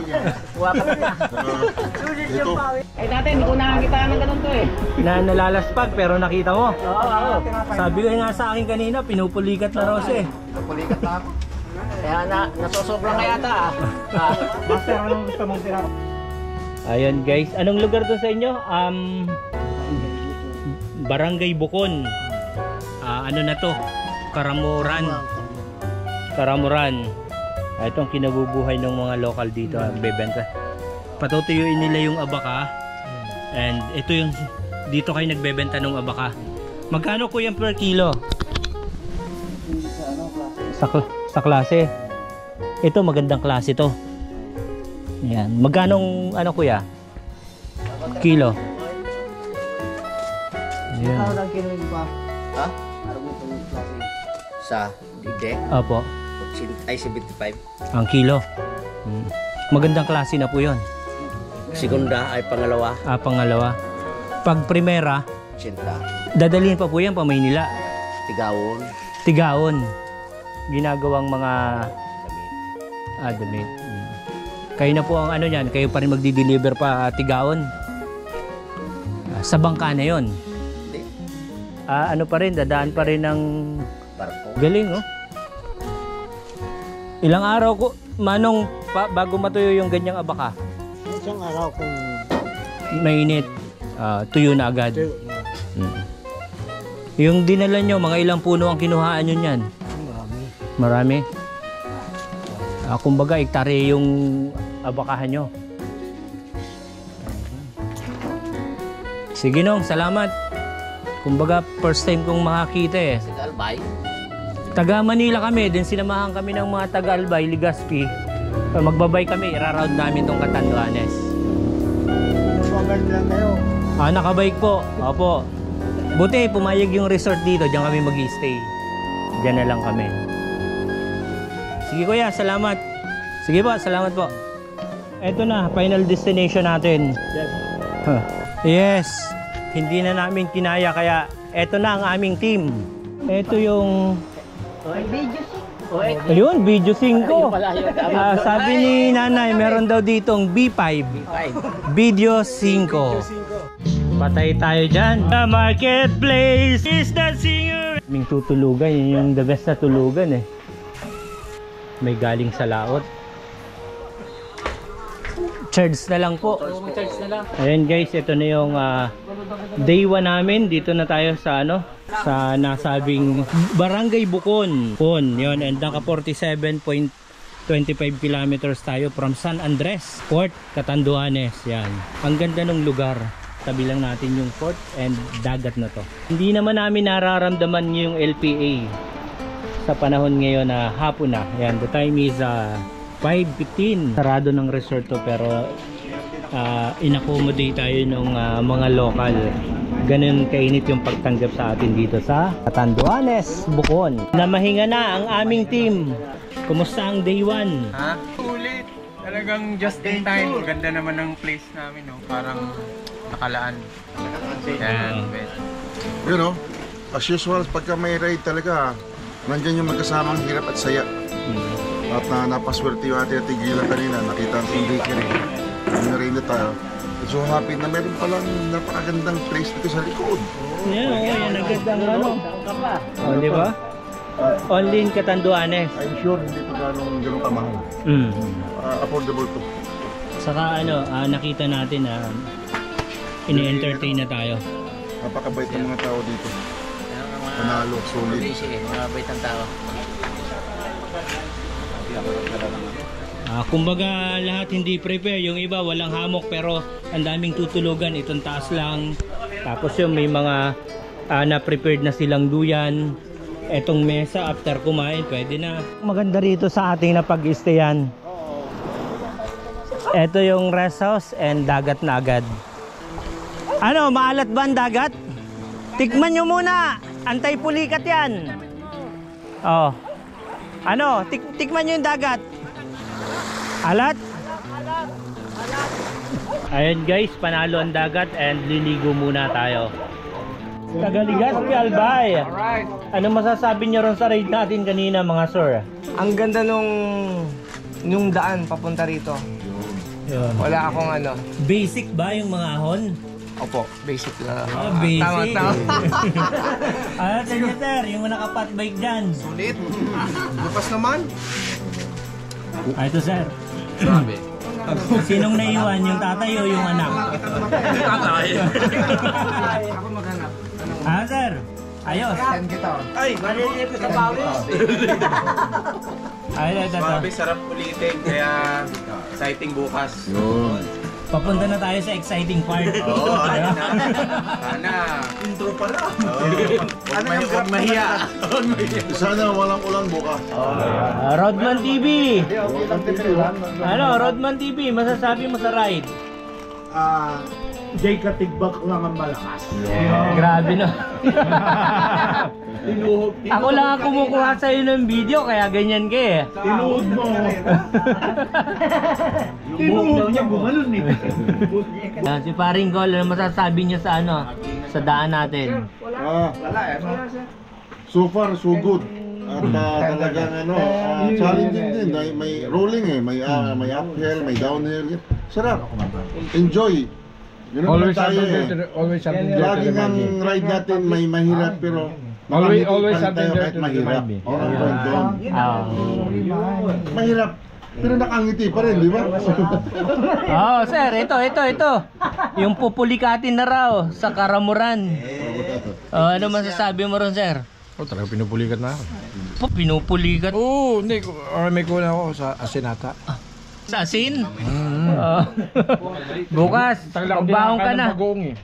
Sulit yung pawis. Eh dati, hindi ko nakakita ng ganun to eh. Nalalaspag pero nakita mo. Oo. Sabi ko nga sa akin kanina, pinupulikat na raw siya eh. Napulikat na ako. Kaya nasusobrang kaya ata ah. Master, anong gusto mong tinapos? Ayun guys, anong lugar to sa inyo? Barangay Bukon. Ano na to? Karamuran. Itong kinabubuhay ng mga local dito ang bebenta. Patutuyuin nila yung abaka. And ito yung dito kayo nagbebenta ng abaka. Magkano kuya per kilo? Sa klase. Ito magandang klase to. Yan. Magkanong ano kuya? Kilo. Yan. Ha? Sa dide? Opo. Ay, 75. Ang kilo. Magandang klase na po yun. Segunda ay pangalawa. Pangalawa. Pag primera, 80. dadalhin pa po yan pa Maynila. Tigaon. Ginagawang mga damit. Kayo na po ang ano yan, kayo pa rin magdi-deliver pa Tigaon. Sa bangka na yon. Ano pa rin, dadaan pa rin ng barko. Galing oh. Ilang araw ko, Manong, bago matuyo yung ganyang abaka? Isang araw kung mainit, tuyo na agad. Yung dinala nyo, mga ilang puno ang kinuhaan nyo niyan? Marami. Kumbaga, hektare yung abakahan nyo. Sige Nong, salamat. Kumbaga, first time kong makakita eh. Albay? Taga Manila kami, din sinamahan kami ng mga taga Albay, Legazpi. Magbabay kami, iraround namin tong Catanduanes. swagard lang kayo. Nakabike po. Opo. Buti, pumayag yung resort dito, diyan kami mag-stay. Diyan na lang kami. Sige kuya, salamat. Sige po, salamat po. Eto na, final destination natin. Yes. Hindi na namin kinaya kaya eto na ang aming team. Eto yung ayun, video 5. Sabi ni nanay, meron daw ditong B5. Video 5. Patay tayo dyan. The marketplace is the singer. Aming tutulugan, yun yung the best na tulugan eh. May galing sa laot. Charge na lang po. Ayan guys, ito na yung day 1 namin. Dito na tayo sa sa nasabing Barangay Bukon. Yun, and naka 47.25 kilometers tayo from San Andres, Port Catanduanes. Yan. Ang ganda ng lugar. Tabi lang natin yung port and dagat na to. Hindi naman namin nararamdaman yung LPA sa panahon ngayon na hapon na. Yan, the time is 5:15. Sarado ng resort to pero in-accommodate tayo ng mga local. Ganun kainit yung pagtanggap sa atin dito sa Catanduanes, Bukon. Namahinga na ang aming team. Kumusta ang day 1? Ha? Ulit. Talagang just in time. Ganda naman ng place namin, no? Parang nakalaan. Yan, You know, as usual, pagka may ride talaga, nandyan yung magkasamang hirap at saya. At napaswerte yung ating tigilan kanina, nakita ang bakery. May na tayo. So happy na meron palang napakagandang place dito sa likod. Yeah, nagandang ano. Oh, di ba? Only in Catanduanes. I'm sure hindi ito ganun kamahal. Affordable to. Saka ano, nakita natin na ini-entertain na tayo. Napakabait ng mga tao dito. Panalo, solid. Mabait ang tao. Kumbaga lahat hindi prepare, yung iba walang hammock pero ang daming tutulugan, itong taas lang. Tapos yung may mga na-prepared na silang duyan. Etong mesa after kumain, pwede na. Maganda rito sa ating napag-stayan. Ito yung rest house and dagat na agad. Ano, maalat ba ang dagat? Tikman nyo muna, antay-pulikat yan. Oh. Ano, tikman nyo yung dagat. Alat? Ayun guys, panalo ang dagat and liligo muna tayo. Tagaligas, Albay. Alright. Ano masasabi niyo ron sa ride natin kanina mga sir? Ang ganda nung daan papunta rito. Yun. Wala akong ano. Basic ba yung mga ahon? Opo, basic lang. Basic. Tama. Ano sir, yung nakapat bike dyan? Sulit. Bukas naman. Ito sir. Sabi. Sinong naiwan? Yung tatay o yung anak? Tatay. Ako maghanap. Sir? Ayos. Ay, maliliit ka pawis. Ayos, ito. Sarap ulitin, kaya exciting bukas. Papunta na tayo sa exciting part. Oo, sana. Intro pala. Huwag mahiya. Sana walang ulan bukas. Rodman TV. Ano, Rodman TV, masasabi mo sa ride? Jay Katigbak lang ang malakas. Grabe no. Ako lang ang kumukuha sa iyo ng video kaya ganyan ka eh. Tinuod mo. Tinuod niya gumanon eh. Si Paring Col, ano masasabi niya sa ano? Sa daan natin? So far, so good. At talagang challenging din. May rolling eh. May uphill, may downhill. Sarap. Enjoy. Always tayo laging ang ride natin may mahirap pero always tayo kahit mahirap. Mahirap pero nakangiti pa rin, di ba? Oh, sir, ito. Yung pupulikatin na raw sa Karamuran. Ano masasabi mo ron, sir? Talaga pinupulikat na ako. Pinupulikat? Oo, hindi. May kulang ako sa asinata. Sa asin? Bukas, magbaong ka na.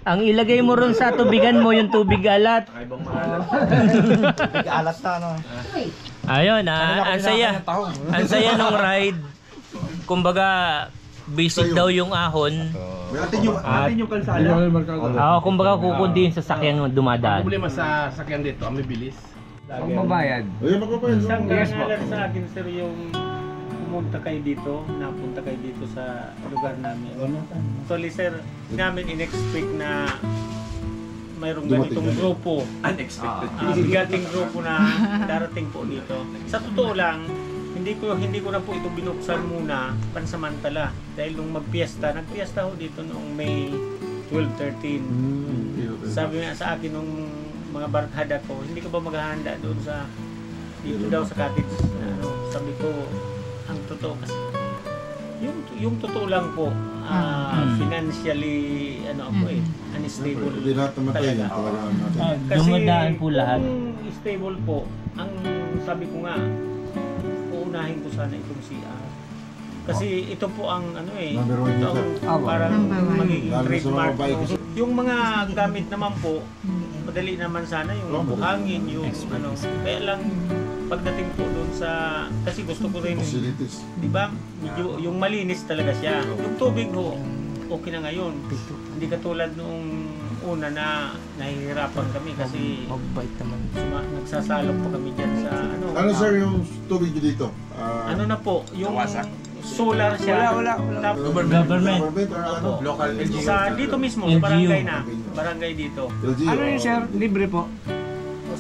Ang ilagay mo ron sa tubigan mo, yung tubig alat. Tubig alat na, no? Ayun, ang saya nung ride. Kumbaga, basic daw yung ahon. Atin yung kalsada. Kumbaga kukundi sa sakyan dumadaan. Problema sa sakyan dito, ang bibilis. Magbabayad. Isang gangalan sa akin sir yung pumunta kayo dito, napunta kayo dito sa lugar namin. Actually sir, namin in-expect na mayroong ganitong grupo. Unexpected. Bigating grupo na darating po dito. Sa totoo lang, hindi ko na po ito binuksan muna pansamantala dahil nung nagpiesta ho dito noong May 12-13. Sabi nga sa akin nung mga barkada ko, hindi ko ba maghahanda doon sa dito daw sa cottage. Sabi ko, ang totoo kasi yung totoo lang po, financially unstable talaga. Kasi Dumadaan po lahat. kung stable po, ang sabi ko nga, uunahin ko sana itong CR. Kasi ito po ang ito ang parang magiging trademark ko. Yung mga gamit naman po, madali naman sana yung buhangin, yung kaya lang pagdating po doon sa, kasi gusto ko rin, di ba, medyo yung malinis talaga siya. Yung tubig ho, okay na ngayon. Hindi katulad noong una na nahihirapan kami kasi nagsasalok pa kami dyan sa ano. Ano sir yung tubig nyo dito? Ano na po, yung solar siya. Wala. Government or ano? Local LGU. Sa dito mismo, sa barangay na. Barangay dito. LGU. Ano yun sir? Libre po?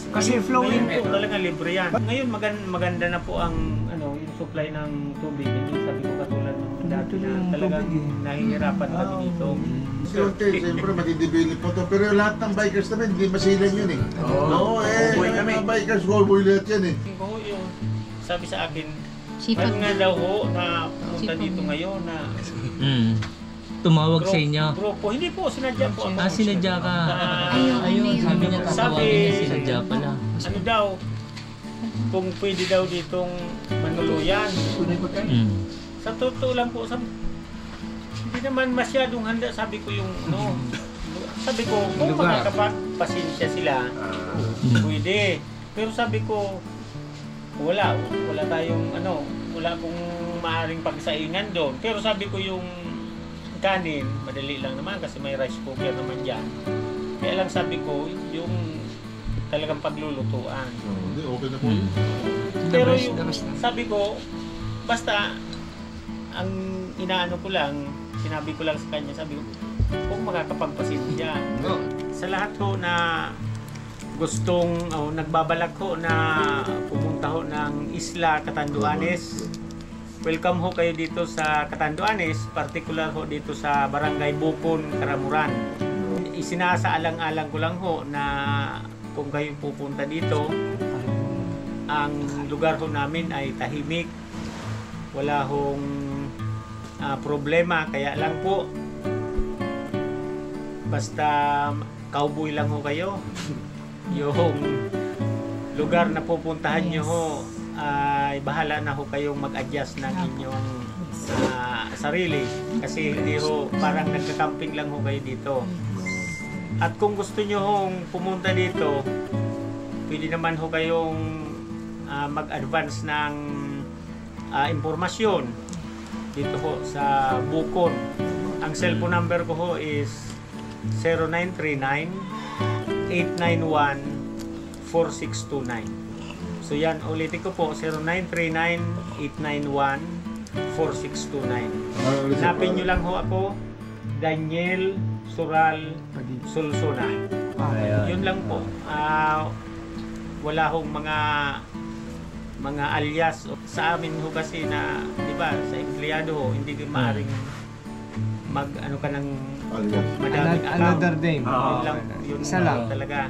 Kasi flowing po talaga libre yan. Ngayon maganda na po ang ano, yung supply ng tubig. Hindi sabi ko katulad ng dati na talagang nahihirapan kami dito. Okay, siyempre matidevelop po to. Pero lahat ng bikers naman, hindi masilan yun eh. Oo, mga bikers, wallboy lahat yan eh. Yung sabi sa akin, ano nga daw ho na pumunta dito ngayon na tumawag sa inyo. Grupo. Hindi po, sinadya po ako. Sinadya ka. Ayun, sabi niya tatawagin niya, sinadya pala. Ano daw, kung pwede daw ditong manuluyan. Sa totoo lang po, hindi naman masyadong handa, sabi ko yung, no, sabi ko, kung makakapagpasensya sila, pwede. Pero sabi ko, wala tayong, wala kong maaaring pagsaingan doon. Pero sabi ko yung kanin, madali lang naman kasi may rice cooker naman dyan. Kaya lang sabi ko, yung talagang paglulutuan. Okay na po. Pero yung sabi ko, basta ang inaano ko lang, sinabi ko lang sa kanya, sabi ko, kung makakapagpasin dyan. Sa lahat ho na gustong, nagbabalak ho na pumunta ho ng Isla Catanduanes, welcome ho kayo dito sa Catanduanes, particular ho dito sa Barangay Bukon, Karamuran. Isinasaalang-alang ko lang ho na kung kayo pupunta dito, ang lugar ho namin ay tahimik. Wala hong problema, kaya lang po basta cowboy lang ho kayo. Yung lugar na pupuntahan nyo ho, ay bahala na ho kayong mag-adjust ng inyong sarili kasi hindi ho parang nagka-camping lang ho kayo dito. At kung gusto nyo hong pumunta dito, pwede naman ho kayong mag-advance ng impormasyon dito ho sa Bukon. Ang cellphone number ko ho is 0939-891-4629. So yan, ulitin ko po, 0939-891-4629. Hanapin nyo lang ho ako, Daniel Sural Sulsona. Yun lang po. Wala hong mga alias. Sa amin ho kasi na, di ba, sa empleyado ho, hindi ko maaring mag-ano ka ng madaming account. Another name. Yun Isa lang talaga.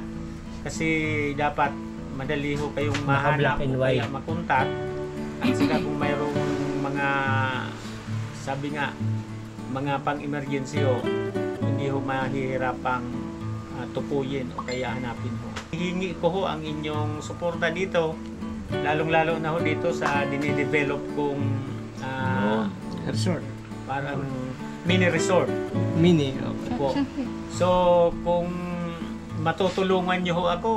Kasi dapat madali ho kayong mahanap o kaya makontak. At saka kung mayroong mga, sabi nga, mga pang-emergency ho, hindi ho mahihirapang tupuyin o kaya hanapin ho. Hihingi ko ho ang inyong suporta dito, lalong-lalo na ho dito sa dinidevelop kong resort. Parang mini resort. Mini. Po. So, kung matutulungan nyo ho ako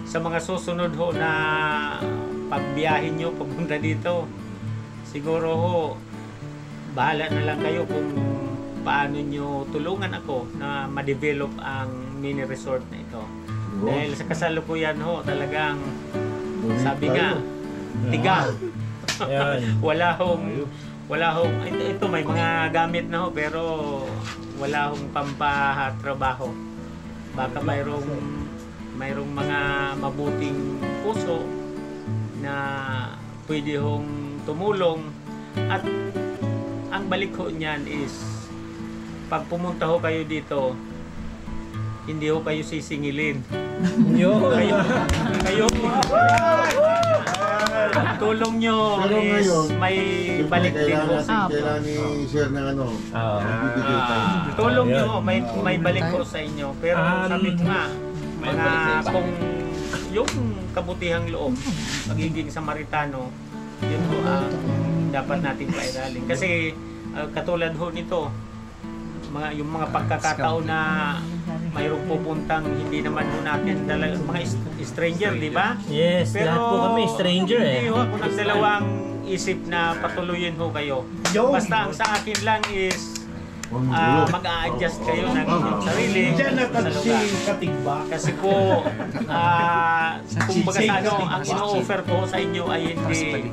sa mga susunod ho na pagbiyahin nyo papunta dito, siguro ho bahala na lang kayo kung paano nyo tulungan ako na ma-develop ang mini resort na ito. Dahil sa kasalukuyan ho talagang sabi nga tiga. wala hong ito may mga gamit na ho pero wala hong pampatrabaho. Baka mayroong mga mabuting puso na pwede hong tumulong at ang balik ho niyan is pag pumunta ho kayo dito hindi ho kayo sisingilin. kayo tulong nyo is may balik din ho. Kailangan ni share ng tulong nyo may balik ho sa inyo. Pero sabi ko nga kung yung kabutihang loob, pagiging Samaritano, yun ho ang dapat nating pairalin. Kasi katulad ho nito, yung mga pagkakataon na mayroong pupuntang hindi naman ho natin mga stranger, di ba? Yes, pero lahat po kami stranger hindi ho ako nagdalawang isip na patuloyin ho kayo. Basta ang sa akin lang is mag-a-adjust kayo ng inyong sarili Diyan na sa lugar. katigba. Kasi po, kumbaga sa ano, ang ino-offer po sa inyo ay hindi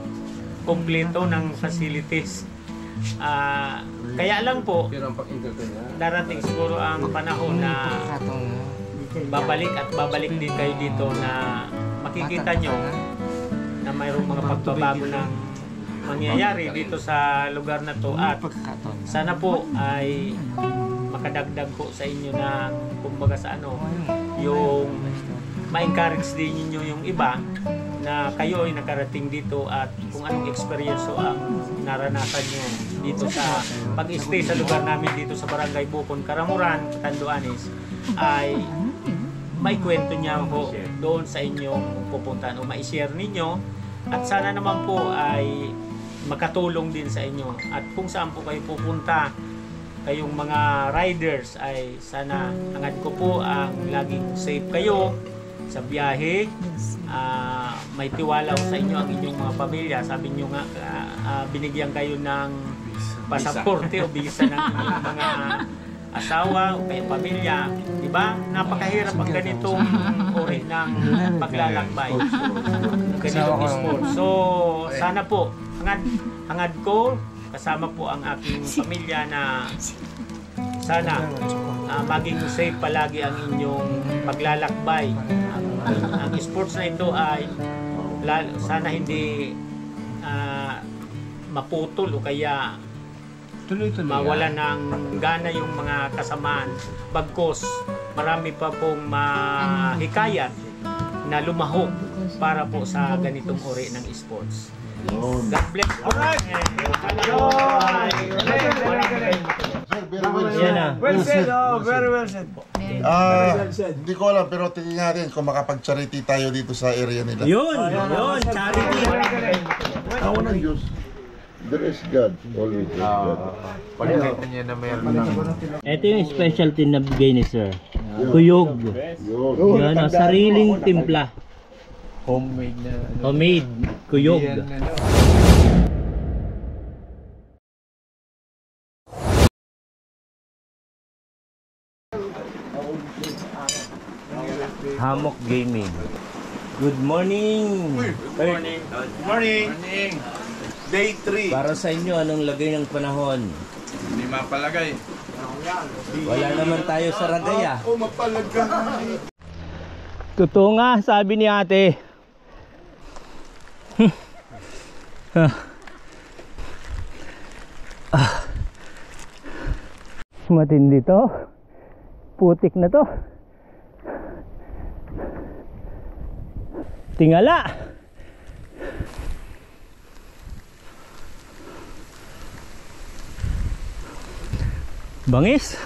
kompleto ng facilities. Kaya lang po, darating siguro ang panahon na babalik at babalik din kayo dito na makikita nyo na mayroong mga pagbabago ng mangyayari dito sa lugar na to, at sana po ay makadagdag po sa inyo na kumbaga sa ano, yung ma-encourage din ninyo yung iba na kayo ay nakarating dito at kung anong experience ang naranasan nyo dito sa pag-stay sa lugar namin dito sa Barangay Bukon, Karamuran, Catanduanes, ay may kwento niya po doon sa inyong pupuntahan o ma-share ninyo, at sana naman po ay makatulong din sa inyo. At kung saan po kayo pupunta, kayong mga riders, ay sana hangad ko po ang laging safe kayo sa biyahe. May tiwala sa inyo ang inyong mga pamilya. Sabi nyo nga, binigyan kayo ng pasaporte o visa ng inyong mga asawa o kayong pamilya, di ba? Napakahirap ang ganitong uri ng paglalakbay, ganitong sport. So sana po hangad ko kasama po ang aking pamilya na sana maging safe palagi ang inyong paglalakbay. Ang sports na ito ay sana hindi maputol o kaya mawala ng gana yung mga kasamaan. Bagkos marami pa pong mahikayat na lumahok para po sa ganitong uri ng sports. God bless. Alright. Well said, very well said po. Hindi ko alam, pero tingnan natin kung makapag-charity tayo dito sa area nila. Yun, charity. Ako ng Diyos. There is God. Always there is God. Pagkakita niya na mayroon ng... Ito yung specialty na bigay ni Sir. Kuyog. Yan, sariling timpla. Homemade na... Homemade. Kuyog. Hammock Gaming. Good morning. Good morning. Day 3. Para sa inyo, anong lagay ng panahon? Hindi mapalagay. Wala naman tayo sa Ragaya. Mapalagay. Totoo nga, sabi ni ate. Matindi to. Putik na to. Tingala. Bangis.